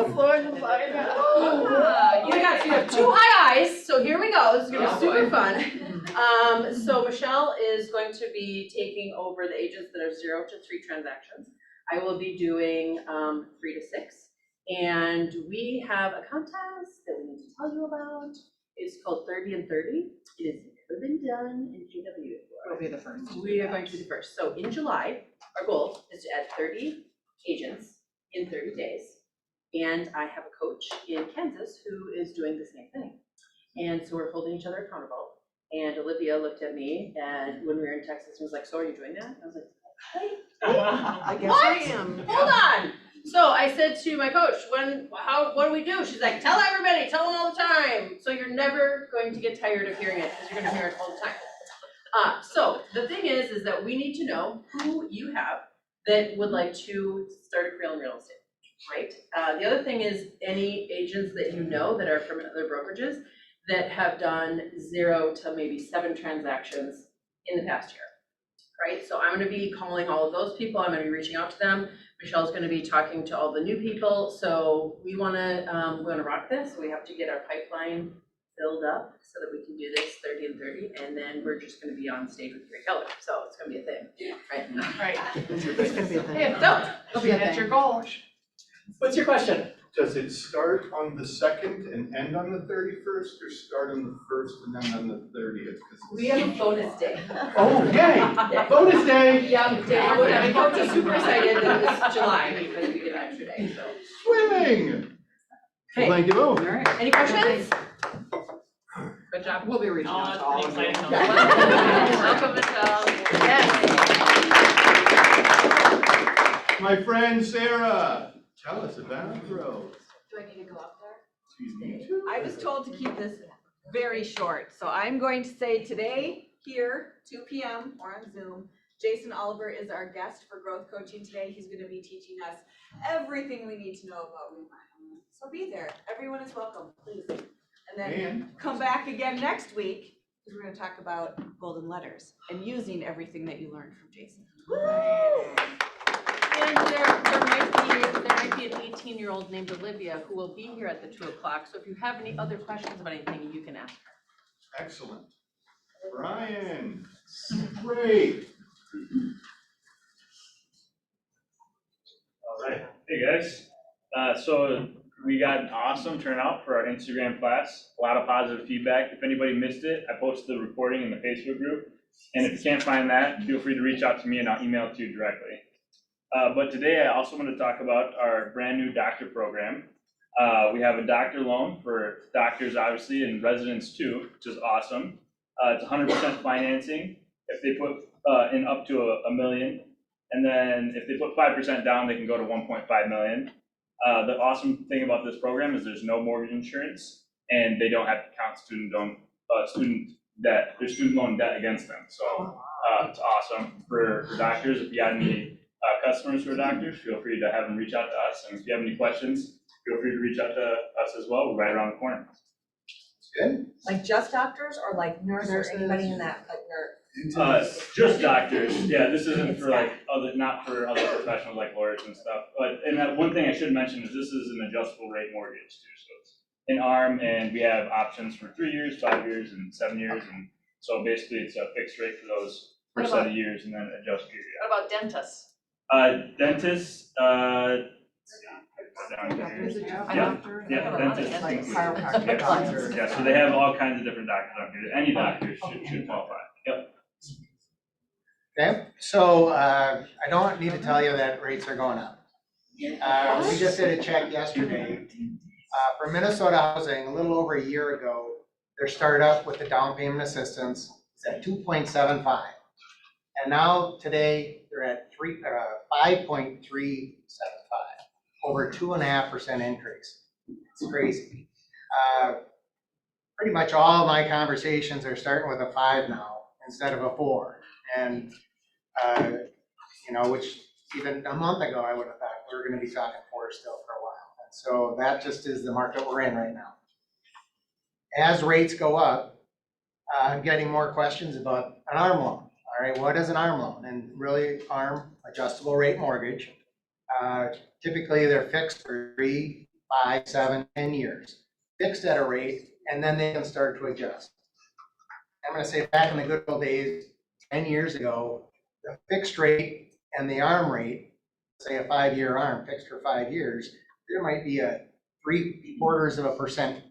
have two high eyes, so here we go. This is gonna be super fun. So Michelle is going to be taking over the agents that are 0 to 3 transactions. I will be doing 3 to 6. And we have a contest that we need to tell you about. It's called 30 and 30. It has never been done in KWPR. We'll be the first. We are going to be the first. So in July, our goal is to add 30 agents in 30 days. And I have a coach in Kansas who is doing the same thing. And so we're holding each other accountable. And Olivia looked at me and when we were in Texas and was like, so are you doing that? I was like, I guess what? I am. Hold on. So I said to my coach, what do we do? She's like, tell everybody, tell them all the time. So you're never going to get tired of hearing it because you're gonna hear it all the time. So the thing is that we need to know who you have that would like to start a career in real estate, right? The other thing is any agents that you know that are from other brokerages that have done 0 to maybe 7 transactions in the past year, right? So I'm gonna be calling all of those people, I'm gonna be reaching out to them. Michelle's gonna be talking to all the new people, so we wanna rock this. We have to get our pipeline filled up so that we can do this 30 and 30, and then we're just gonna be on stage with Greg Keller, so it's gonna be a thing, right? Right. It's gonna be a thing. Hey, don't, it'll be a That's thing. your goal. What's your question? Does it start on the 2nd and end on the 31st, or start on the 1st and end on the 30th? We have a bonus day. Oh, yay! Bonus day! Yeah, my coach is super excited that it's July because we get an extra day, so. Swimming! Well, thank you both. All right. Any questions? Good job. We'll be reaching out to all of you. Welcome, Michelle. Yes. My friend Sarah, tell us about growth. Do I need to go up there? I was told to keep this very short, so I'm going to say today, here, 2 p.m. or on Zoom, Jason Oliver is our guest for growth coaching today. He's going to be teaching us everything we need to know about remodeling. So be there. Everyone is welcome, please. And then come back again next week, because we're going to talk about golden letters and using everything that you learned from Jason. And there might be an 18-year-old named Olivia who will be here at the 2 o'clock, so if you have any other questions about anything, you can ask her. Excellent. Brian, great. All right, hey guys. So we got an awesome turnout for our Instagram class. A lot of positive feedback. If anybody missed it, I posted the recording in the Facebook group. And if you can't find that, feel free to reach out to me and I'll email it to you directly. But today I also want to talk about our brand new doctor program. We have a doctor loan for doctors, obviously, and residents too, which is awesome. It's 100% financing if they put in up to $1 million. And then if they put 5% down, they can go to 1.5 million. The awesome thing about this program is there's no mortgage insurance and they don't have to count student loan debt against them. So it's awesome for doctors. If you got any customers who are doctors, feel free to have them reach out to us. And if you have any questions, feel free to reach out to us as well. We're right around the corner. Good. Like just doctors or like nurses or anybody in that, like nurse? Just doctors. Yeah, this isn't for like not for other professionals like lawyers and stuff. But one thing I should mention is this is an adjustable rate mortgage too. So it's an ARM, and we have options for 3 years, 5 years, and 7 years. And so basically, it's a fixed rate for those first set of years, and then adjust period. What about dentists? Dentists. Dentists. Yeah, so they have all kinds of different doctors on here. Any doctor should qualify. Yep. Okay, so I don't need to tell you that rates are going up. We just did a check yesterday. For Minnesota Housing, a little over a year ago, their startup with the down payment assistance is at 2.75. And now today, they're at 5.375, over 2.5% increase. It's crazy. Pretty much all my conversations are starting with a 5 now instead of a 4. And, which even a month ago, I would have thought we were gonna be talking 4 still for a while. And so that just is the market we're in right now. As rates go up, I'm getting more questions about an ARM loan. All right, what is an ARM loan? And really, ARM, adjustable rate mortgage. Typically, they're fixed for 3, 5, 7, 10 years. Fixed at a rate, and then they can start to adjust. I'm gonna say back in the good old days, 10 years ago, the fixed rate and the ARM rate, say a 5-year ARM fixed for 5 years, there might be a 0.75%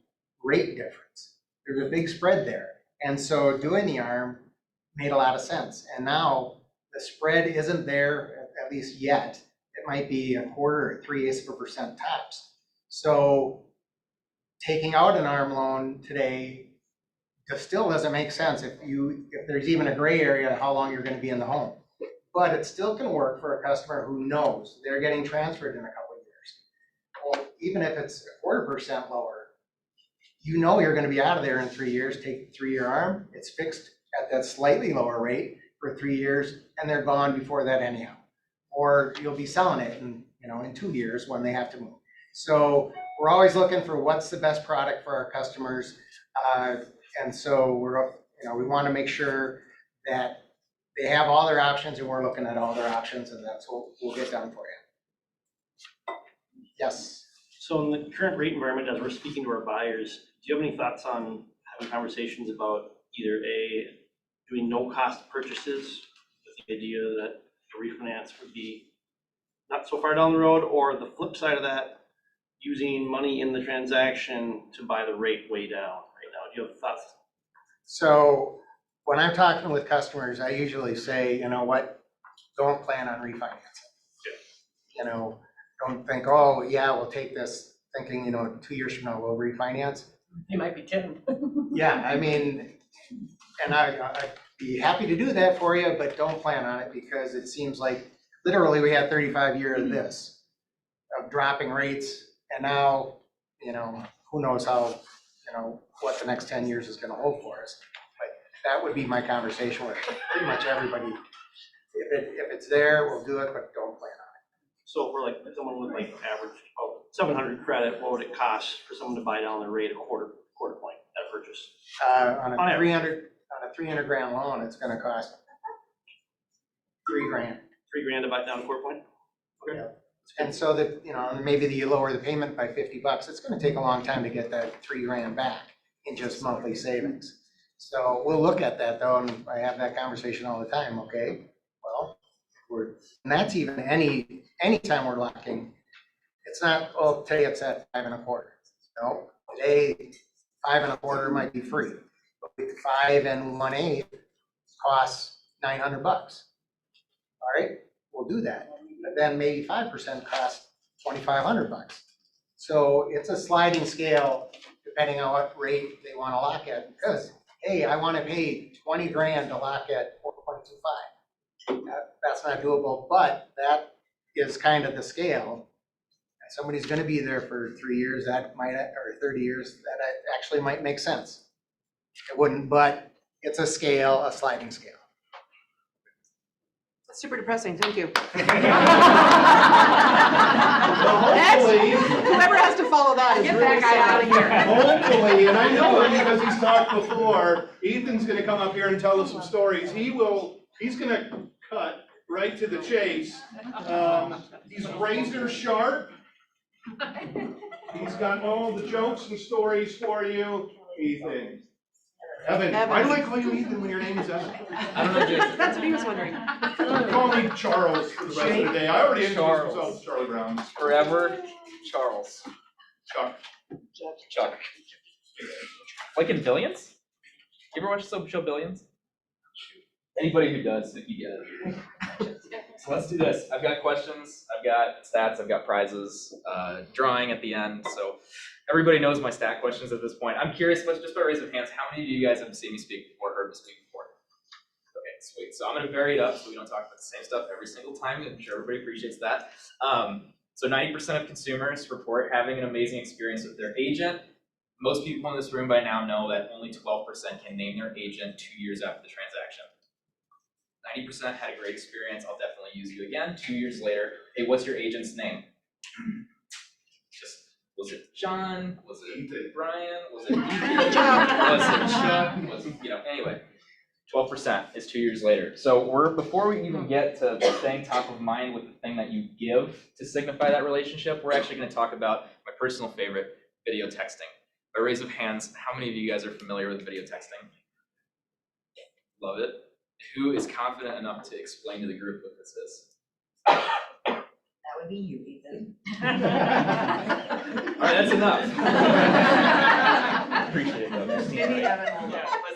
rate difference. There's a big spread there. And so doing the ARM made a lot of sense. And now the spread isn't there, at least yet. It might be 1/4 or 0.3% tops. So taking out an ARM loan today still doesn't make sense if there's even a gray area how long you're gonna be in the home. But it still can work for a customer who knows they're getting transferred in a couple of years. Well, even if it's 1/4% lower, you know you're gonna be out of there in 3 years, take the 3-year ARM, it's fixed at that slightly lower rate for 3 years, and they're gone before that anyhow. Or you'll be selling it in 2 years when they have to move. So we're always looking for what's the best product for our customers. And so we wanna make sure that they have all their options and we're looking at all their options, and that's what we'll get done for you. Yes. So in the current rate environment, as we're speaking to our buyers, do you have any thoughts on having conversations about either doing no cost purchases with the idea that a refinance would be not so far down the road, or the flip side of that, using money in the transaction to buy the rate way down right now? Do you have thoughts? So when I'm talking with customers, I usually say, you know what, don't plan on refinancing. Don't think, oh, yeah, we'll take this, thinking, 2 years from now, we'll refinance. You might be kidding. Yeah, I mean, and I'd be happy to do that for you, but don't plan on it, because it seems like literally we had 35 years of this, of dropping rates, and now, who knows how, what the next 10 years is gonna hold for us. But that would be my conversation with pretty much everybody. If it's there, we'll do it, but don't plan on it. So if we're like someone with like average 700 credit, what would it cost for someone to buy down their rate a quarter point at purchase? On a 300 grand loan, it's gonna cost $3 grand. $3 to buy down a quarter point? Okay. Yeah. And so that, maybe you lower the payment by $50, it's gonna take a long time to get that $3 grand back in just monthly savings. So we'll look at that though, and I have that conversation all the time, okay? Well, and that's even any time we're locking, it's not, oh, today it's at 5 1/4. No, today 5 1/4 might be free. But 5 1/8 costs $900. All right, we'll do that. But then maybe 5% costs $2,500. So it's a sliding scale depending on what rate they want to lock at. Because hey, I want to pay 20 grand to lock at 4.25. That's not doable, but that is kind of the scale. And somebody's going to be there for 3 years, that might, or 30 years, that actually might make sense. It wouldn't, but it's a scale, a sliding scale. That's super depressing, thank you. Hopefully, Whoever has to follow that is Get really that guy sad. out of here. Hopefully, and I know it because he's talked before, Ethan's gonna come up here and tell us some stories. He's gonna cut right to the chase. He's razor sharp. He's got all the jokes and stories for you, Ethan. Evan, why do I call you Ethan when your name is Evan? I don't know, Jason. That's what he was wondering. Call me Charles for the rest of the day. I already introduced myself as Charlie Brown. Forever Charles. Chuck. Like in Billions? You ever watch the show Billions? Anybody who does, if you get it. So let's do this. I've got questions, I've got stats, I've got prizes, drawing at the end. So everybody knows my stat questions at this point. I'm curious, just by raising hands, how many of you guys have seen me speak before, heard me speak before? Okay, sweet. So I'm gonna vary it up so we don't talk about the same stuff every single time. I'm sure everybody appreciates that. So 90% of consumers report having an amazing experience with their agent. Most people in this room by now know that only 12% can name their agent 2 years after the transaction. 90% had a great experience, I'll definitely use you again. 2 years later, hey, what's your agent's name? Just, was it John? Was it Brian? Was it Ethan? Was it Chuck? Was it, anyway. 12% is 2 years later. So before we even get to staying top of mind with the thing that you give to signify that relationship, we're actually going to talk about my personal favorite, video texting. By raise of hands, how many of you guys are familiar with video texting? Love it. Who is confident enough to explain to the group what this is? That would be you, Ethan. All right, that's enough. Appreciate it, though. Maybe Evan will know, but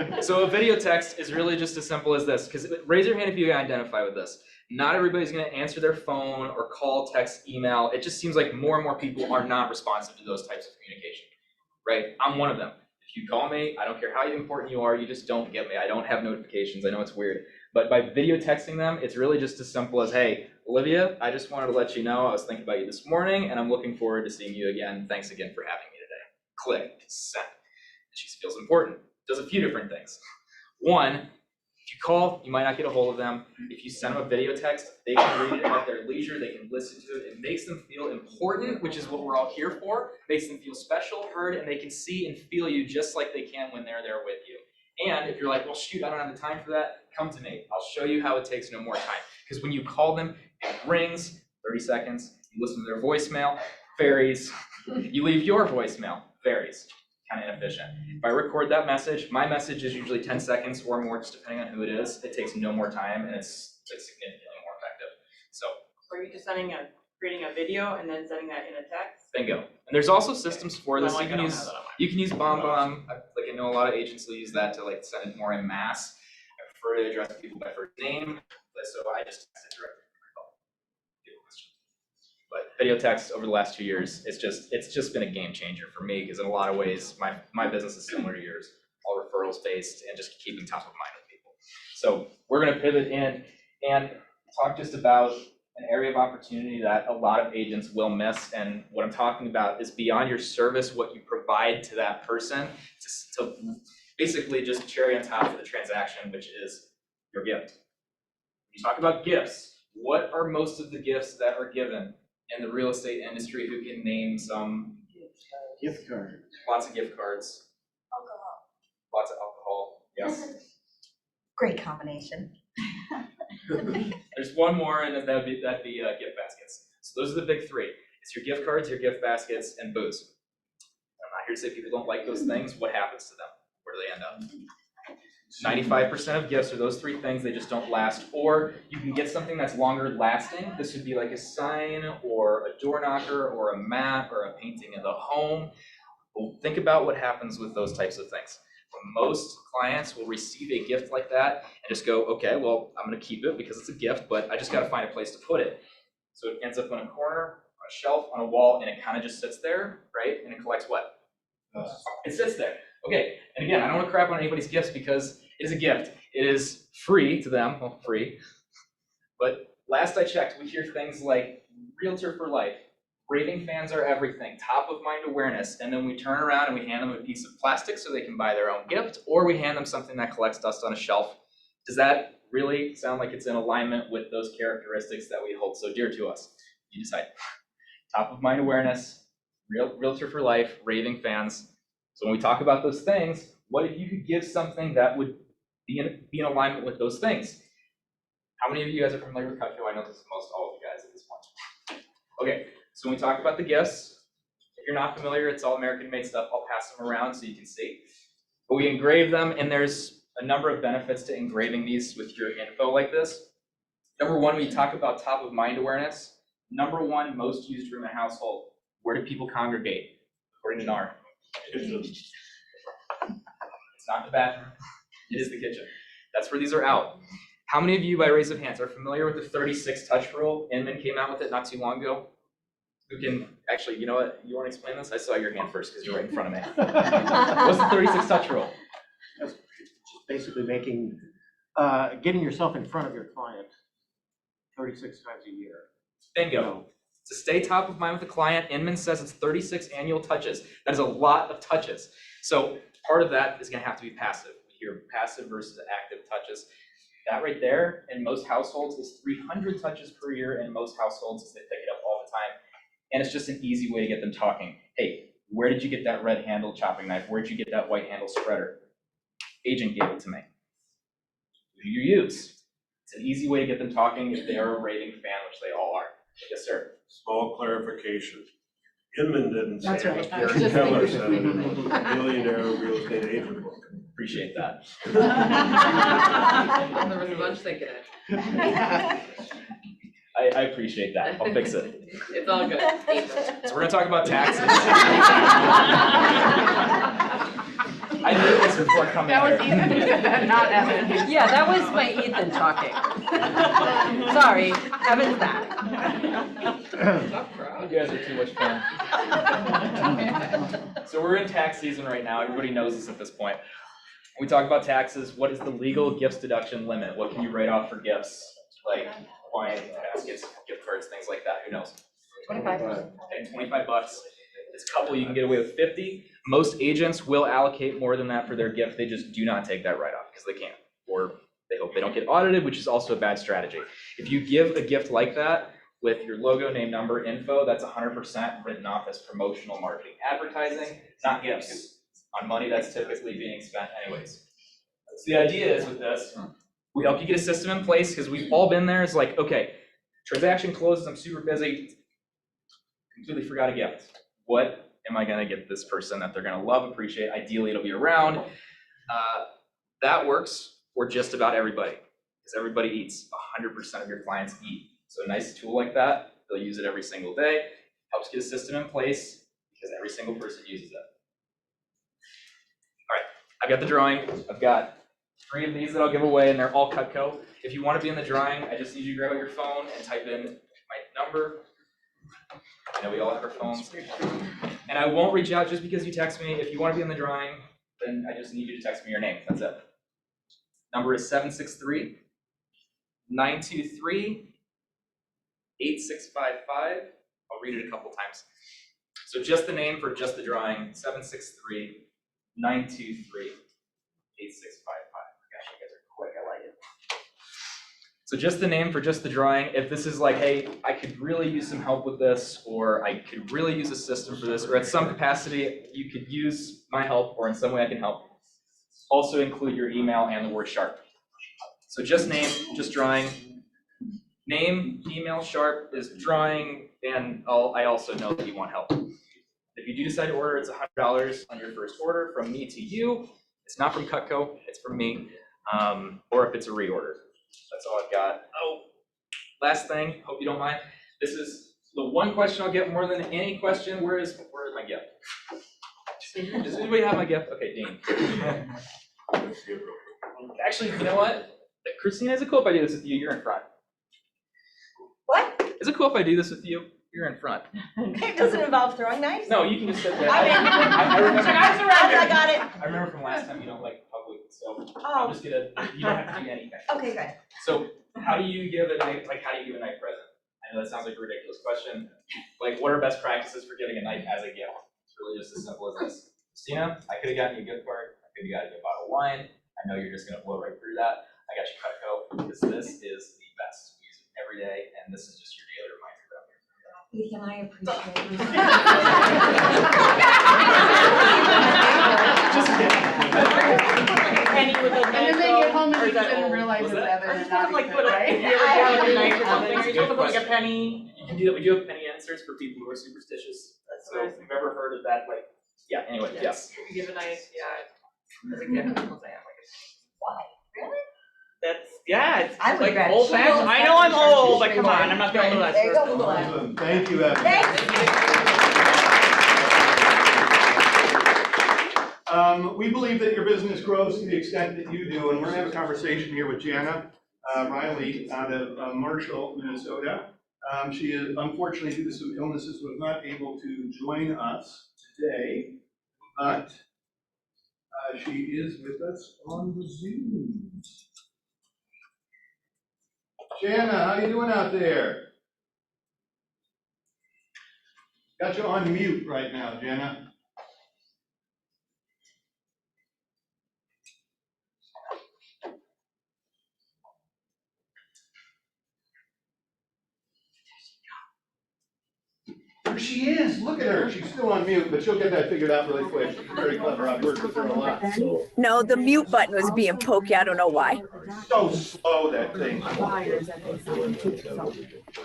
not. So a video text is really just as simple as this, because raise your hand if you can identify with this. Not everybody's going to answer their phone or call, text, email. It just seems like more and more people are not responsive to those types of communication, right? I'm one of them. If you call me, I don't care how important you are, you just don't get me. I don't have notifications. I know it's weird. But by video texting them, it's really just as simple as, hey, Olivia, I just wanted to let you know I was thinking about you this morning, and I'm looking forward to seeing you again. Thanks again for having me today. Click, send. And she feels important. Does a few different things. One, if you call, you might not get a hold of them. If you send them a video text, they can read it at their leisure. They can listen to it. It makes them feel important, which is what we're all here for. It makes them feel special, heard, and they can see and feel you just like they can when they're there with you. And if you're like, well, shoot, I don't have the time for that, come to me. I'll show you how it takes no more time. Because when you call them, it rings, 30 seconds. You listen to their voicemail, varies. You leave your voicemail, varies. Kind of inefficient. If I record that message, my message is usually 10 seconds or more, just depending on who it is. It takes no more time, and it's significantly more effective. So Are you just creating a video and then sending that in a text? bingo. And there's also systems for this. You can use BombBomb. Like I know a lot of agents will use that to like send it more en masse. I prefer to address people by first name, so I just text it directly from my phone. But video text over the last 2 years, it's just been a game changer for me, because in a lot of ways my business is similar to yours, all referrals based and just keeping top of mind with people. So we're going to pivot in and talk just about an area of opportunity that a lot of agents will miss. And what I'm talking about is beyond your service, what you provide to that person, to basically just cherry on top of the transaction, which is your gift. When you talk about gifts, what are most of the gifts that are given in the real estate industry? Who can name some? Gift card. Lots of gift cards. Alcohol. Lots of alcohol. Yes. Great combination. There's one more, and that'd be gift baskets. So those are the big three. It's your gift cards, your gift baskets, and booze. I'm not here to say people don't like those things. What happens to them? Where do they end up? 95% of gifts are those three things. They just don't last. Or you can get something that's longer lasting. This would be like a sign or a door knocker or a mat or a painting of the home. Well, think about what happens with those types of things. Most clients will receive a gift like that and just go, okay, well, I'm going to keep it because it's a gift, but I just got to find a place to put it. So it ends up on a corner, on a shelf, on a wall, and it kind of just sits there, right? And it collects what? It sits there. Okay, and again, I don't want to crap on anybody's gifts because it is a gift. It is free to them, well, free. But last I checked, we hear things like Realtor for Life, raving fans are everything, top of mind awareness, and then we turn around and we hand them a piece of plastic so they can buy their own gift, or we hand them something that collects dust on a shelf. Does that really sound like it's in alignment with those characteristics that we hold so dear to us? You decide. Top of mind awareness, Realtor for Life, raving fans. So when we talk about those things, what if you could give something that would be in alignment with those things? How many of you guys are familiar with Cutco? I know this is most all of you guys at this point. Okay, so when we talk about the gifts, if you're not familiar, it's all American-made stuff. I'll pass them around so you can see. But we engrave them, and there's a number of benefits to engraving these with your info like this. Number one, when you talk about top of mind awareness, number one most used room in a household. Where do people congregate? According to NAR. It's not the bathroom. It is the kitchen. That's where these are out. How many of you, by raise of hands, are familiar with the 36 touch rule? Inman came out with it not too long ago. Who can, actually, you know what, you want to explain this? I saw your hand first because you're right in front of me. What's the 36 touch rule? That's just basically getting yourself in front of your client 36 times a year. Bingo. To stay top of mind with the client, Inman says it's 36 annual touches. That is a lot of touches. So part of that is going to have to be passive. We hear passive versus active touches. That right there, in most households, is 300 touches per year. In most households, they pick it up all the time. And it's just an easy way to get them talking. Hey, where did you get that red handled chopping knife? Where did you get that white handle spreader? Agent gave it to me. Who do you use? It's an easy way to get them talking if they are a raving fan, which they all are. Yes, sir. Small clarification. Inman didn't say That's it, right. was I was Gary just Keller thinking said it in the Millionaire Real Estate Agent book. Appreciate that. There was a bunch thinking it. I appreciate that. I'll fix it. It's all good. So we're gonna talk about taxes. I knew this before coming That was here. Ethan who said that, not Evan. Yeah, that was my Ethan talking. Sorry, Evan's back. You guys are too much fun. So we're in tax season right now. Everybody knows this at this point. We talk about taxes. What is the legal gifts deduction limit? What can you write off for gifts? Like wine, baskets, gift cards, things like that. Who knows? 25. Okay, $25. This couple, you can get away with 50. Most agents will allocate more than that for their gift. They just do not take that write-off because they can't, or they hope they don't get audited, which is also a bad strategy. If you give a gift like that with your logo, name, number, info, that's 100% written off as promotional marketing, advertising, not gifts. On money that's typically being spent anyways. So the idea is with this, we help you get a system in place because we've all been there. It's like, okay, transaction closes, I'm super busy, completely forgot a gift. What am I gonna get this person that they're gonna love, appreciate? Ideally, it'll be around. That works for just about everybody because everybody eats. 100% of your clients eat. So a nice tool like that, they'll use it every single day. Helps get a system in place because every single person uses it. All right, I've got the drawing. I've got 3 of these that I'll give away, and they're all Cutco. If you want to be in the drawing, I just need you to grab out your phone and type in my number. I know we all have our phones. And I won't reach out just because you text me. If you want to be in the drawing, then I just need you to text me your name. That's it. Number is 763-923-8655. I'll read it a couple times. So just the name for just the drawing, 763-923-8655. Gosh, you guys are quick, I like it. So just the name for just the drawing. If this is like, hey, I could really use some help with this, or I could really use a system for this, or at some capacity, you could use my help, or in some way I can help. Also include your email and the word sharp. So just name, just drawing. Name, email, sharp is drawing, and I also know that you want help. If you do decide to order, it's $100 on your first order from me to you. It's not from Cutco, it's from me. Or if it's a reorder. That's all I've got. Oh, last thing, hope you don't mind. This is the one question I'll get more than any question. Where is my gift? Does anybody have my gift? Okay, Dean. Actually, you know what? Christina, is it cool if I do this with you? You're in front. What? Is it cool if I do this with you? You're in front. It doesn't involve throwing knives? No, you can just sit there. I'm in. I remember, I got it. I remember from last time you don't like public, so Oh. I'm just gonna, you don't have to do anything. Okay, good. So how do you give a knife, how do you give a knife present? I know that sounds like a ridiculous question. Like, what are best practices for giving a knife as a gift? It's really just as simple as this. Christina, I could have gotten you a gift card. I could have gotten you a bottle of wine. I know you're just gonna blow right through that. I got you Cutco because this is the best. We use it every day, and this is just your daily reminder about me. Ethan, I appreciate it. Penny with a And then they get home and or you is that didn't old? realize Was it's that- Evan Or and just not put like Ethan, put a, right? you ever have a knife or something, That's a or good just put like a question. penny. You can do that. We do have penny inserts for people who are superstitious. So if you've ever heard of that, like, yeah, anyway, yes. You give a knife, yeah. As a gift, people say, I'm like, Why? Really? that's, yeah, it's I would like grab old fashioned. shields, I know I'm that's old, but for come sure. on, I'm not the oldest. There you go, Google that. Awesome. Thank you, Evan. We believe that your business grows to the extent that you do, and we're gonna have a conversation here with Jana Reilly out of Marshall, Minnesota. She is, unfortunately, due to some illnesses, was not able to join us today, but she is with us on the Zoom. Jana, how you doing out there? Got you on mute right now, Jana. she is. Look at her. She's still on mute, but she'll get that figured out really quick. She's very clever. I've worked with her a lot. No, the mute button was being pokey. I don't know why. So slow, that thing.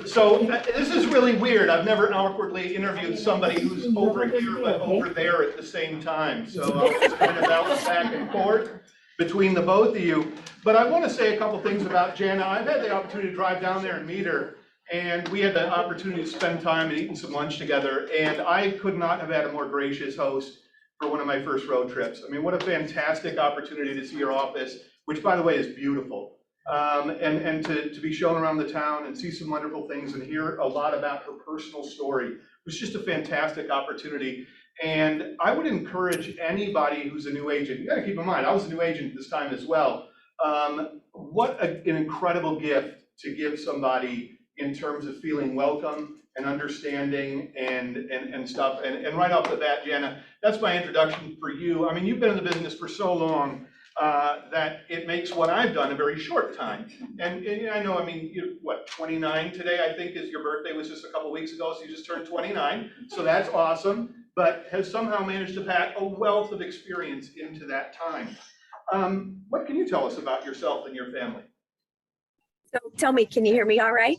So this is really weird. I've never awkwardly interviewed somebody who's over here but over there at the same time. So I'll just kind of bounce back and forth between the both of you. But I want to say a couple things about Jana. I've had the opportunity to drive down there and meet her. And we had the opportunity to spend time and eating some lunch together. And I could not have had a more gracious host for one of my first road trips. I mean, what a fantastic opportunity to see your office, which by the way is beautiful. And to be shown around the town and see some wonderful things and hear a lot about her personal story. It was just a fantastic opportunity. And I would encourage anybody who's a new agent, you gotta keep in mind, I was a new agent this time as well. What an incredible gift to give somebody in terms of feeling welcome and understanding and stuff. And right off the bat, Jana, that's my introduction for you. I mean, you've been in the business for so long that it makes what I've done a very short time. And I know, I mean, you're what, 29 today, I think is your birthday was just a couple weeks ago, so you just turned 29. So that's awesome, but has somehow managed to pack a wealth of experience into that time. What can you tell us about yourself and your family? So tell me, can you hear me all right?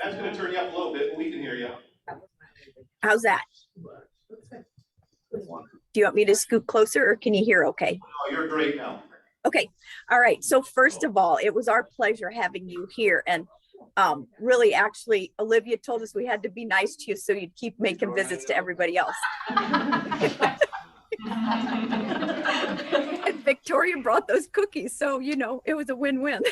That's going to turn you up a little bit, but we can hear you. How's that? Do you want me to scoot closer or can you hear okay? Oh, you're great now. Okay. All right. So first of all, it was our pleasure having you here. And really, actually, Olivia told us we had to be nice to you so you'd keep making visits to everybody else. And Victoria brought those cookies. So, you know, it was a win-win.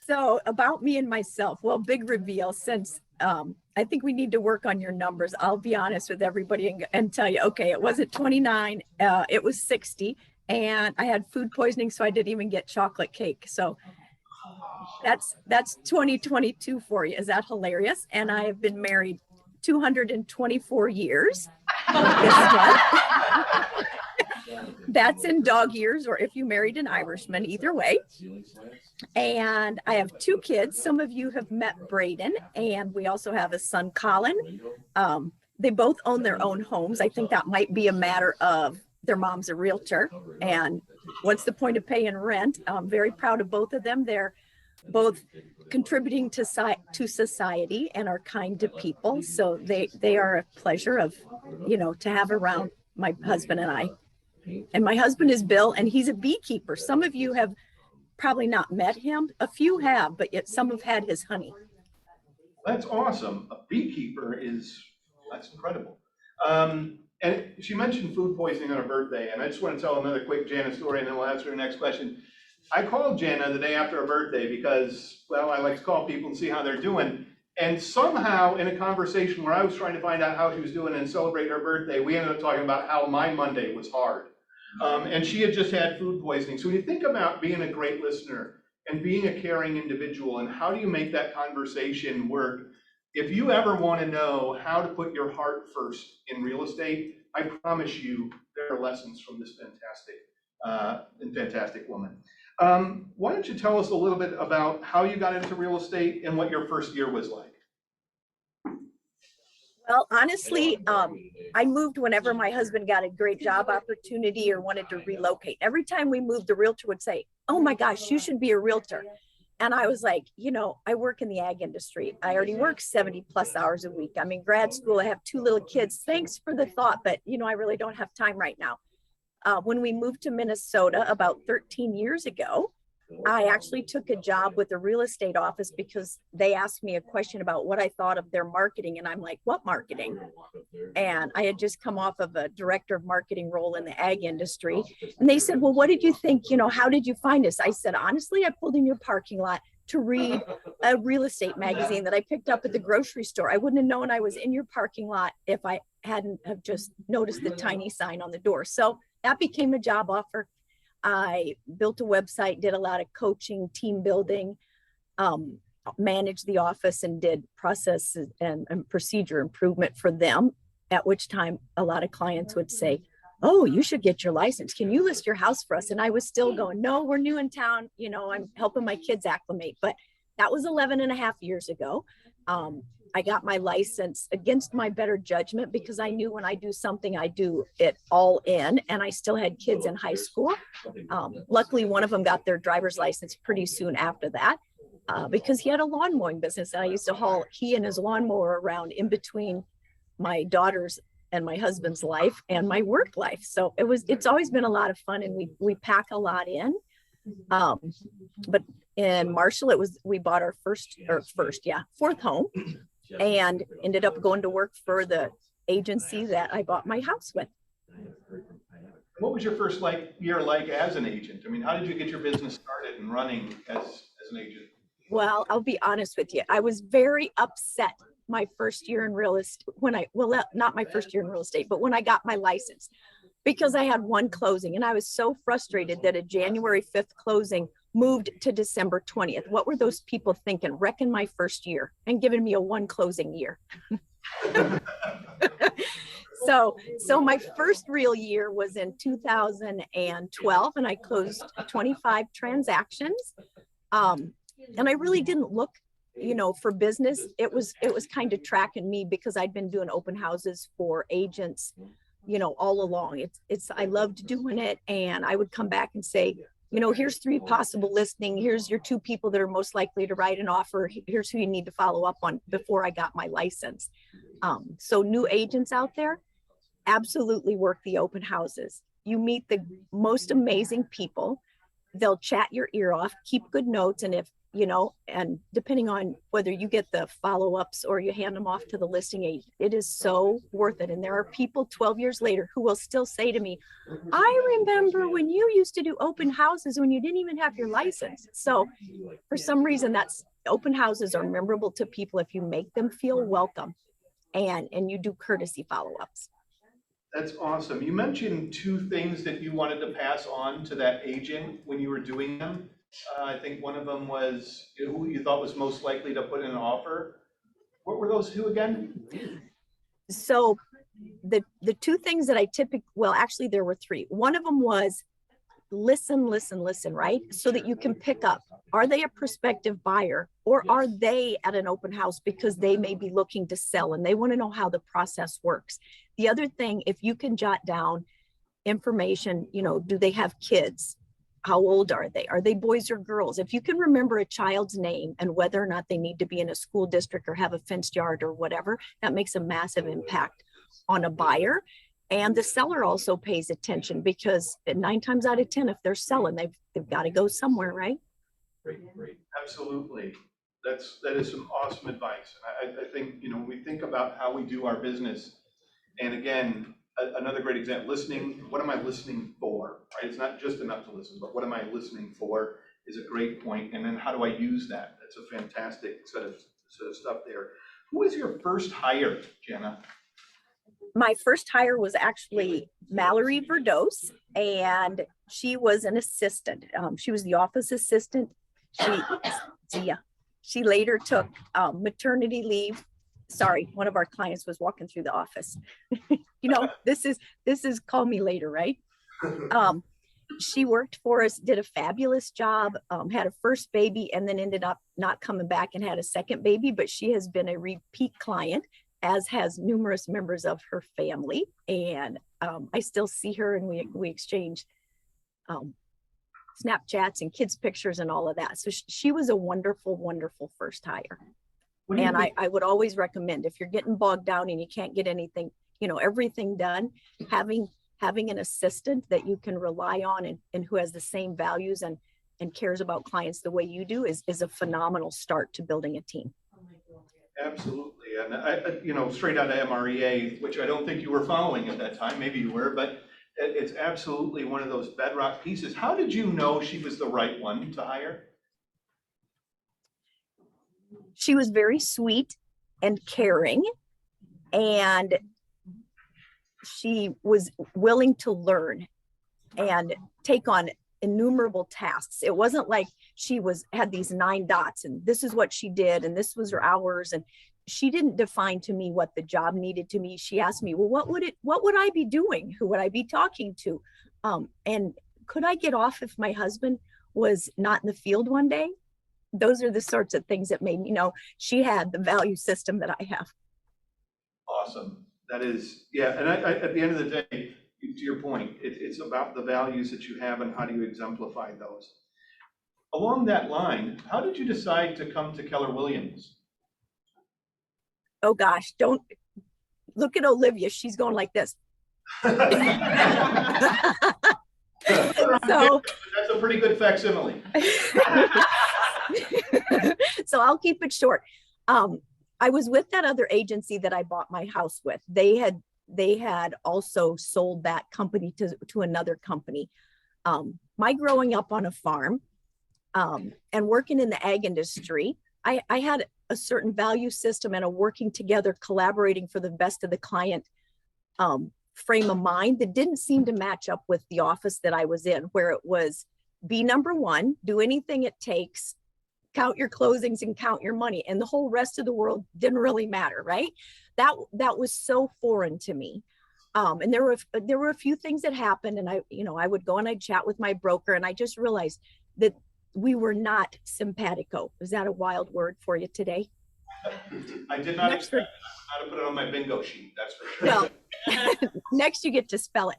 So about me and myself, well, big reveal since I think we need to work on your numbers. I'll be honest with everybody and tell you, okay, it wasn't 29, it was 60 and I had food poisoning. So I didn't even get chocolate cake. So that's 2022 for you. Is that hilarious? And I have been married 224 years. That's in dog years, or if you married an Irishman, either way. And I have 2 kids. Some of you have met Braden, and we also have a son, Colin. They both own their own homes. I think that might be a matter of their mom's a realtor. And what's the point of paying rent? I'm very proud of both of them. They're both contributing to society and are kind to people. So they are a pleasure of, you know, to have around my husband and I. And my husband is Bill, and he's a beekeeper. Some of you have probably not met him. A few have, but yet some have had his honey. That's awesome. A beekeeper that's incredible. And she mentioned food poisoning on her birthday, and I just want to tell another quick Jana story, and then we'll answer the next question. I called Jana the day after her birthday because, well, I like to call people and see how they're doing. And somehow in a conversation where I was trying to find out how she was doing and celebrate her birthday, we ended up talking about how my Monday was hard. And she had just had food poisoning. So when you think about being a great listener and being a caring individual and how do you make that conversation work, if you ever want to know how to put your heart first in real estate, I promise you there are lessons from this fantastic woman. Why don't you tell us a little bit about how you got into real estate and what your first year was like? Well, honestly, I moved whenever my husband got a great job opportunity or wanted to relocate. Every time we moved, the realtor would say, "Oh my gosh, you should be a realtor." And I was like, you know, I work in the ag industry. I already work 70+ hours a week. I'm in grad school. I have 2 little kids. Thanks for the thought, but you know, I really don't have time right now. When we moved to Minnesota about 13 years ago, I actually took a job with a real estate office because they asked me a question about what I thought of their marketing. And I'm like, what marketing? And I had just come off of a director of marketing role in the ag industry. And they said, well, what did you think? You know, how did you find us? I said, honestly, I pulled in your parking lot to read a real estate magazine that I picked up at the grocery store. I wouldn't have known I was in your parking lot if I hadn't have just noticed the tiny sign on the door. So that became a job offer. I built a website, did a lot of coaching, team building, managed the office and did process and procedure improvement for them, at which time a lot of clients would say, oh, you should get your license. Can you list your house for us? And I was still going, no, we're new in town. You know, I'm helping my kids acclimate. But that was 11.5 years ago. I got my license against my better judgment because I knew when I do something, I do it all in, and I still had kids in high school. Luckily, one of them got their driver's license pretty soon after that because he had a lawn mowing business. And I used to haul he and his lawnmower around in between my daughter's and my husband's life and my work life. So it's always been a lot of fun, and we pack a lot in. But in Marshall, we bought our fourth home, and ended up going to work for the agency that I bought my house with. What was your first year like as an agent? I mean, how did you get your business started and running as an agent? Well, I'll be honest with you. I was very upset my first year in real estate not my first year in real estate, but when I got my license, because I had one closing, and I was so frustrated that a January 5th closing moved to December 20th. What were those people thinking? Wrecking my first year and giving me a one closing year. So my first real year was in 2012, and I closed 25 transactions. And I really didn't look, for business. It was kind of tracking me because I'd been doing open houses for agents, all along. I loved doing it. And I would come back and say, here's 3 possible listings. Here's your 2 people that are most likely to write an offer. Here's who you need to follow up on before I got my license. So new agents out there, absolutely work the open houses. You meet the most amazing people. They'll chat your ear off, keep good notes. And if, and depending on whether you get the follow-ups or you hand them off to the listing agent, it is so worth it. And there are people 12 years later who will still say to me, I remember when you used to do open houses when you didn't even have your license. So for some reason, open houses are memorable to people if you make them feel welcome and you do courtesy follow-ups. That's awesome. You mentioned 2 things that you wanted to pass on to that agent when you were doing them. I think one of them was who you thought was most likely to put in an offer. What were those 2 again? So the 2 things that I actually there were 3. One of them was listen, right? So that you can pick up, are they a prospective buyer or are they at an open house because they may be looking to sell and they want to know how the process works. The other thing, if you can jot down information, do they have kids? How old are they? Are they boys or girls? If you can remember a child's name and whether or not they need to be in a school district or have a fenced yard or whatever, that makes a massive impact on a buyer. And the seller also pays attention because 9 times out of 10, if they're selling, they've got to go somewhere, right? Great. Absolutely. That is some awesome advice. And I think, when we think about how we do our business, and again, another great example, listening, what am I listening for, right? It's not just enough to listen, but what am I listening for is a great point. And then how do I use that? That's a fantastic set of stuff there. Who was your first hire, Jana? My first hire was actually Mallory Verdos, and she was an assistant. She was the office assistant. She later took maternity leave. Sorry, one of our clients was walking through the office. This is call me later, right? She worked for us, did a fabulous job, had a first baby, and then ended up not coming back and had a second baby, but she has been a repeat client, as has numerous members of her family. And I still see her, and we exchange Snapchats and kids pictures and all of that. So she was a wonderful, wonderful first hire. And I would always recommend, if you're getting bogged down and you can't get anything, everything done, having an assistant that you can rely on and who has the same values and cares about clients the way you do is a phenomenal start to building a team. Absolutely. And I straight out of MREA, which I don't think you were following at that time, maybe you were, but it's absolutely one of those bedrock pieces. How did you know she was the right one to hire? She was very sweet and caring, and she was willing to learn and take on innumerable tasks. It wasn't like she had these 9 dots and this is what she did and this was her hours, and she didn't define to me what the job needed to me. She asked me, well, what would I be doing? Who would I be talking to? And could I get off if my husband was not in the field one day? those are the sorts of things that made me know she had the value system that I have. Awesome. That is, yeah, and I at the end of the day, to your point, it's about the values that you have and how do you exemplify those. Along that line, how did you decide to come to Keller Williams? Oh gosh, don't look at Olivia. She's going like this. So that's a pretty good facsimile. So I'll keep it short. I was with that other agency that I bought my house with. They had also sold that company to another company. My growing up on a farm and working in the ag industry, I had a certain value system and a working together, collaborating for the best of the client frame of mind that didn't seem to match up with the office that I was in, where it was be number one, do anything it takes, count your closings and count your money, and the whole rest of the world didn't really matter, right? That was so foreign to me. And there were a few things that happened, and I would go and I'd chat with my broker, and I just realized that we were not simpatico. Is that a wild word for you today? I did not expect how to put it on my bingo sheet, that's for sure. Well, next you get to spell it.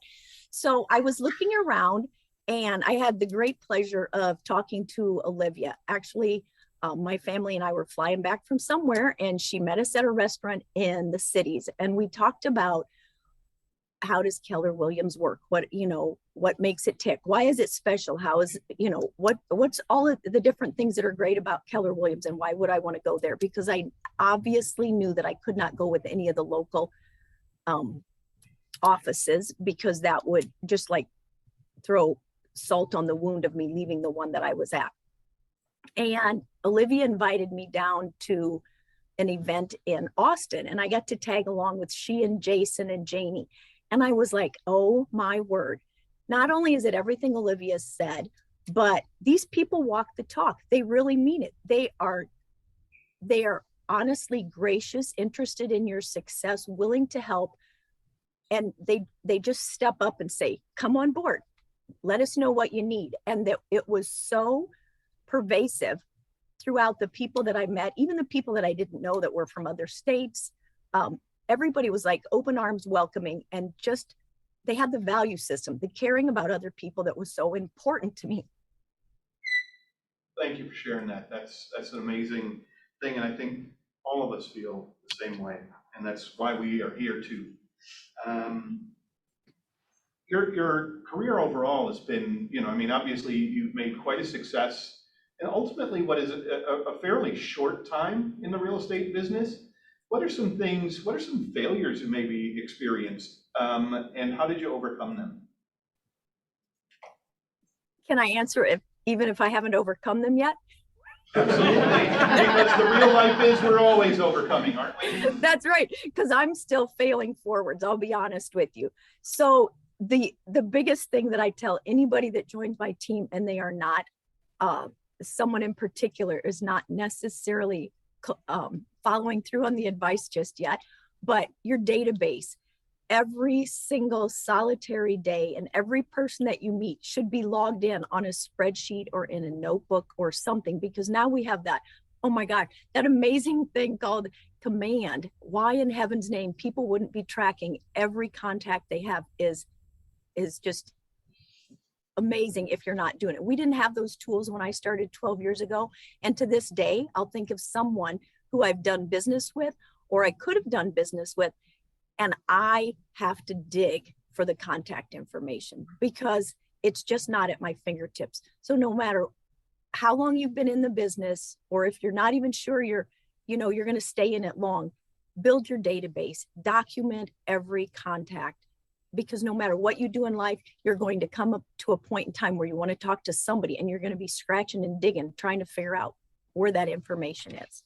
So I was looking around, and I had the great pleasure of talking to Olivia. Actually, my family and I were flying back from somewhere, and she met us at a restaurant in the cities, and we talked about how does Keller Williams work? What makes it tick? Why is it special? How is, what's all of the different things that are great about Keller Williams, and why would I want to go there? Because I obviously knew that I could not go with any of the local offices, because that would just like throw salt on the wound of me leaving the one that I was at. And Olivia invited me down to an event in Austin, and I got to tag along with she and Jason and Janie. And I was like, oh my word. Not only is it everything Olivia said, but these people walk the talk. They really mean it. They are honestly gracious, interested in your success, willing to help. And they just step up and say, come on board. Let us know what you need. And that it was so pervasive throughout the people that I met, even the people that I didn't know that were from other states. Everybody was like open arms, welcoming, and just, they had the value system, the caring about other people that was so important to me. Thank you for sharing that. That's an amazing thing. And I think all of us feel the same way. And that's why we are here too. Your career overall has been, obviously you've made quite a success, and ultimately what is a fairly short time in the real estate business. What are some failures you maybe experienced, and how did you overcome them? Can I answer even if I haven't overcome them yet? Absolutely, because the real life is we're always overcoming, aren't we? That's right, because I'm still failing forwards, I'll be honest with you. So the biggest thing that I tell anybody that joins my team, and they are not someone in particular, is not necessarily following through on the advice just yet, but your database, every single solitary day, and every person that you meet should be logged in on a spreadsheet or in a notebook or something, because now we have that, oh my God, that amazing thing called command. Why in heaven's name people wouldn't be tracking every contact they have is just amazing if you're not doing it. We didn't have those tools when I started 12 years ago. And to this day, I'll think of someone who I've done business with, or I could have done business with, and I have to dig for the contact information because it's just not at my fingertips. So no matter how long you've been in the business, or if you're not even sure you're going to stay in it long, build your database, document every contact. Because no matter what you do in life, you're going to come up to a point in time where you want to talk to somebody, and you're going to be scratching and digging, trying to figure out where that information is.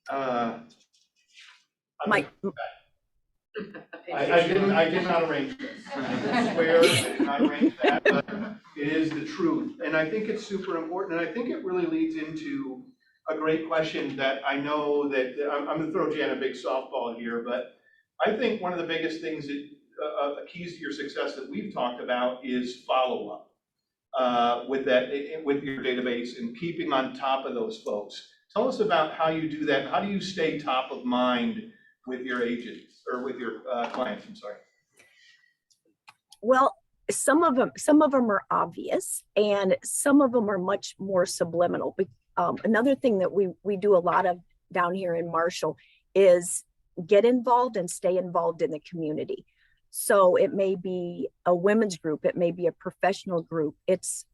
I did not arrange this. I swear I did not arrange that, but it is the truth. And I think it's super important. And I think it really leads into a great question that I know that I'm going to throw Jana a big softball here, but I think one of the biggest things that keys to your success that we've talked about is follow-up. with that, with your database and keeping on top of those folks. Tell us about how you do that. How do you stay top of mind with your agents or with your clients? I'm sorry. Well, some of them are obvious, and some of them are much more subliminal. Another thing that we do a lot of down here in Marshall is get involved and stay involved in the community. So it may be a women's group, it may be a professional group, it's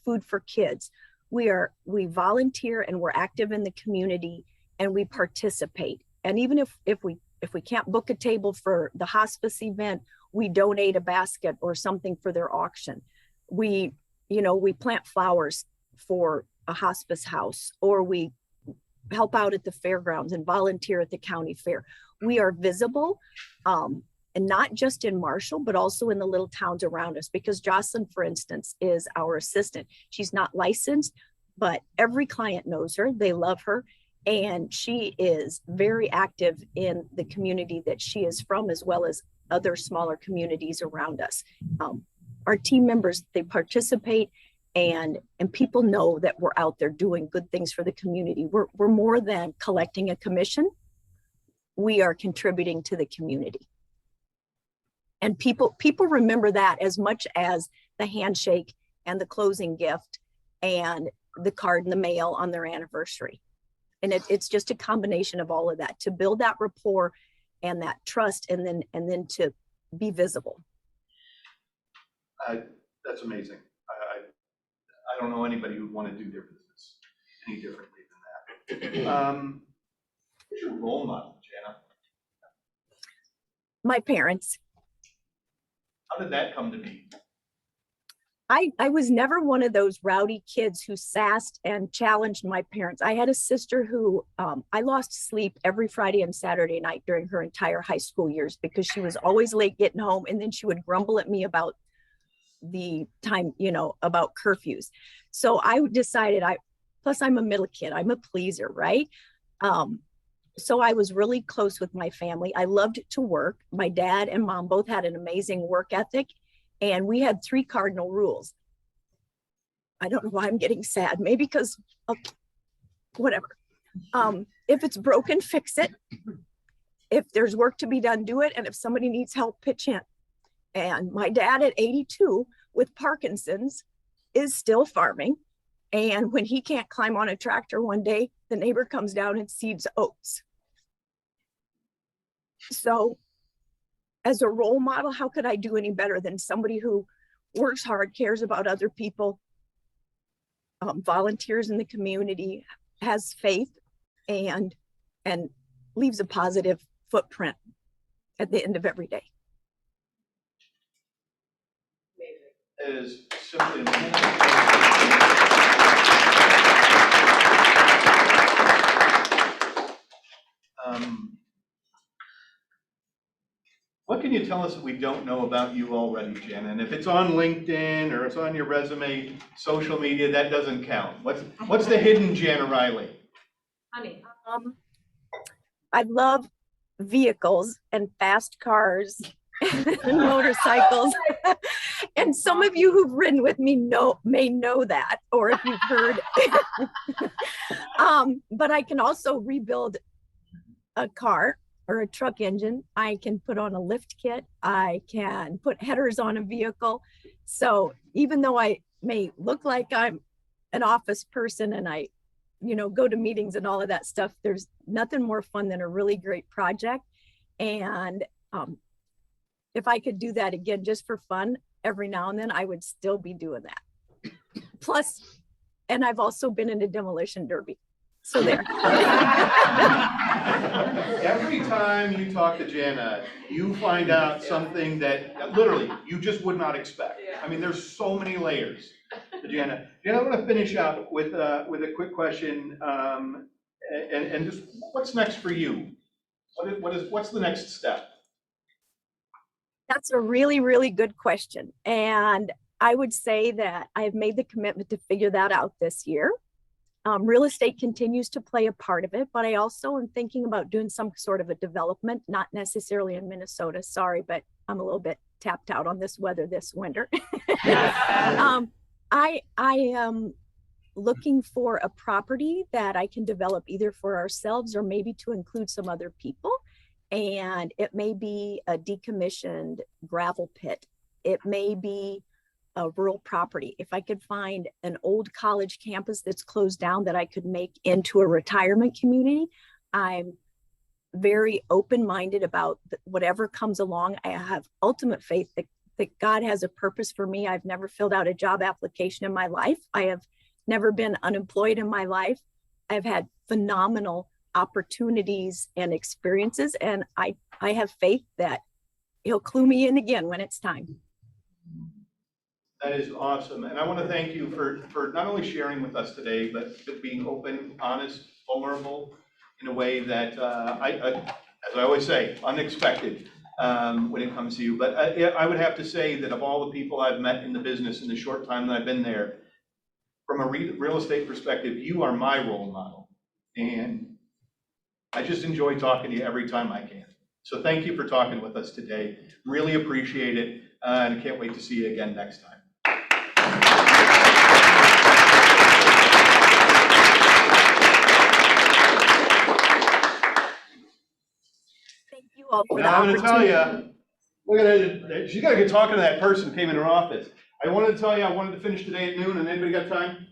food for kids. We volunteer and we're active in the community and we participate. And even if we can't book a table for the hospice event, we donate a basket or something for their auction. We plant flowers for a hospice house, or we help out at the fairgrounds and volunteer at the county fair. We are visible, and not just in Marshall, but also in the little towns around us, because Jocelyn, for instance, is our assistant. She's not licensed, but every client knows her, they love her, and she is very active in the community that she is from, as well as other smaller communities around us. Our team members, they participate, and people know that we're out there doing good things for the community. We're more than collecting a commission. We are contributing to the community. And people remember that as much as the handshake and the closing gift and the card in the mail on their anniversary. And it's just a combination of all of that to build that rapport and that trust, and then to be visible. That's amazing. I don't know anybody who'd want to do their business any differently than that. Who's your role model, Jana? My parents. How did that come to be? I was never one of those rowdy kids who sassed and challenged my parents. I had a sister who I lost sleep every Friday and Saturday night during her entire high school years because she was always late getting home, and then she would grumble at me about the time, about curfews. So I decided plus I'm a middle kid, I'm a pleaser, right? So I was really close with my family. I loved to work. My dad and mom both had an amazing work ethic, and we had 3 cardinal rules. I don't know why I'm getting sad, maybe because of whatever. If it's broken, fix it. If there's work to be done, do it. And if somebody needs help, pitch in. And my dad at 82 with Parkinson's is still farming. And when he can't climb on a tractor one day, the neighbor comes down and seeds oats. So as a role model, how could I do any better than somebody who works hard, cares about other people, volunteers in the community, has faith, and leaves a positive footprint at the end of every day. It is simply amazing. What can you tell us that we don't know about you already, Jana? And if it's on LinkedIn or it's on your resume, social media, that doesn't count. What's the hidden Jana Reilly? Honey. I love vehicles and fast cars and motorcycles. And some of you who've ridden with me may know that, or if you've heard. But I can also rebuild a car or a truck engine. I can put on a lift kit. I can put headers on a vehicle. So even though I may look like I'm an office person and I, go to meetings and all of that stuff, there's nothing more fun than a really great project. And if I could do that again just for fun every now and then, I would still be doing that. Plus, and I've also been in a demolition derby. So there. Every time you talk to Jana, you find out something that literally you just would not expect. I mean, there's so many layers to Jana. Jana, I want to finish out with a quick question, and just what's next for you? What's the next step? That's a really, really good question. And I would say that I've made the commitment to figure that out this year. Real estate continues to play a part of it, but I also am thinking about doing some sort of a development, not necessarily in Minnesota, sorry, but I'm a little bit tapped out on this weather this winter. I am looking for a property that I can develop either for ourselves or maybe to include some other people. And it may be a decommissioned gravel pit. It may be a rural property. If I could find an old college campus that's closed down that I could make into a retirement community, I'm very open-minded about whatever comes along. I have ultimate faith that God has a purpose for me. I've never filled out a job application in my life. I have never been unemployed in my life. I've had phenomenal opportunities and experiences, and I have faith that he'll clue me in again when it's time. That is awesome. And I want to thank you for not only sharing with us today, but being open, honest, vulnerable in a way that as I always say, unexpected when it comes to you. But I would have to say that of all the people I've met in the business in the short time that I've been there, from a real estate perspective, you are my role model. And I just enjoy talking to you every time I can. So thank you for talking with us today. Really appreciate it. And I can't wait to see you again next time. Thank you all for the Now I'm going to tell opportunity. you, look at it. She's got to get talking to that person who came in her office. I wanted to tell you I wanted to finish today at noon, and anybody got time?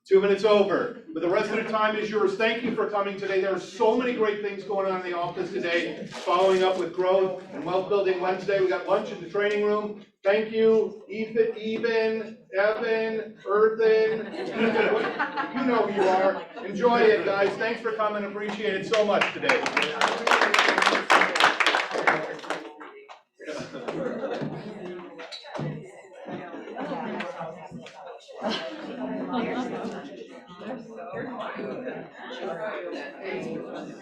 2 minutes over, but the rest of the time is yours. Thank you for coming today. There are so many great things going on in the office today, following up with Growth and Wealth Building Wednesday. We got lunch in the training room. Thank you, Evan, Earthen, you know who you are. Enjoy it, guys. Thanks for coming. Appreciate it so much today.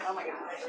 Oh my gosh.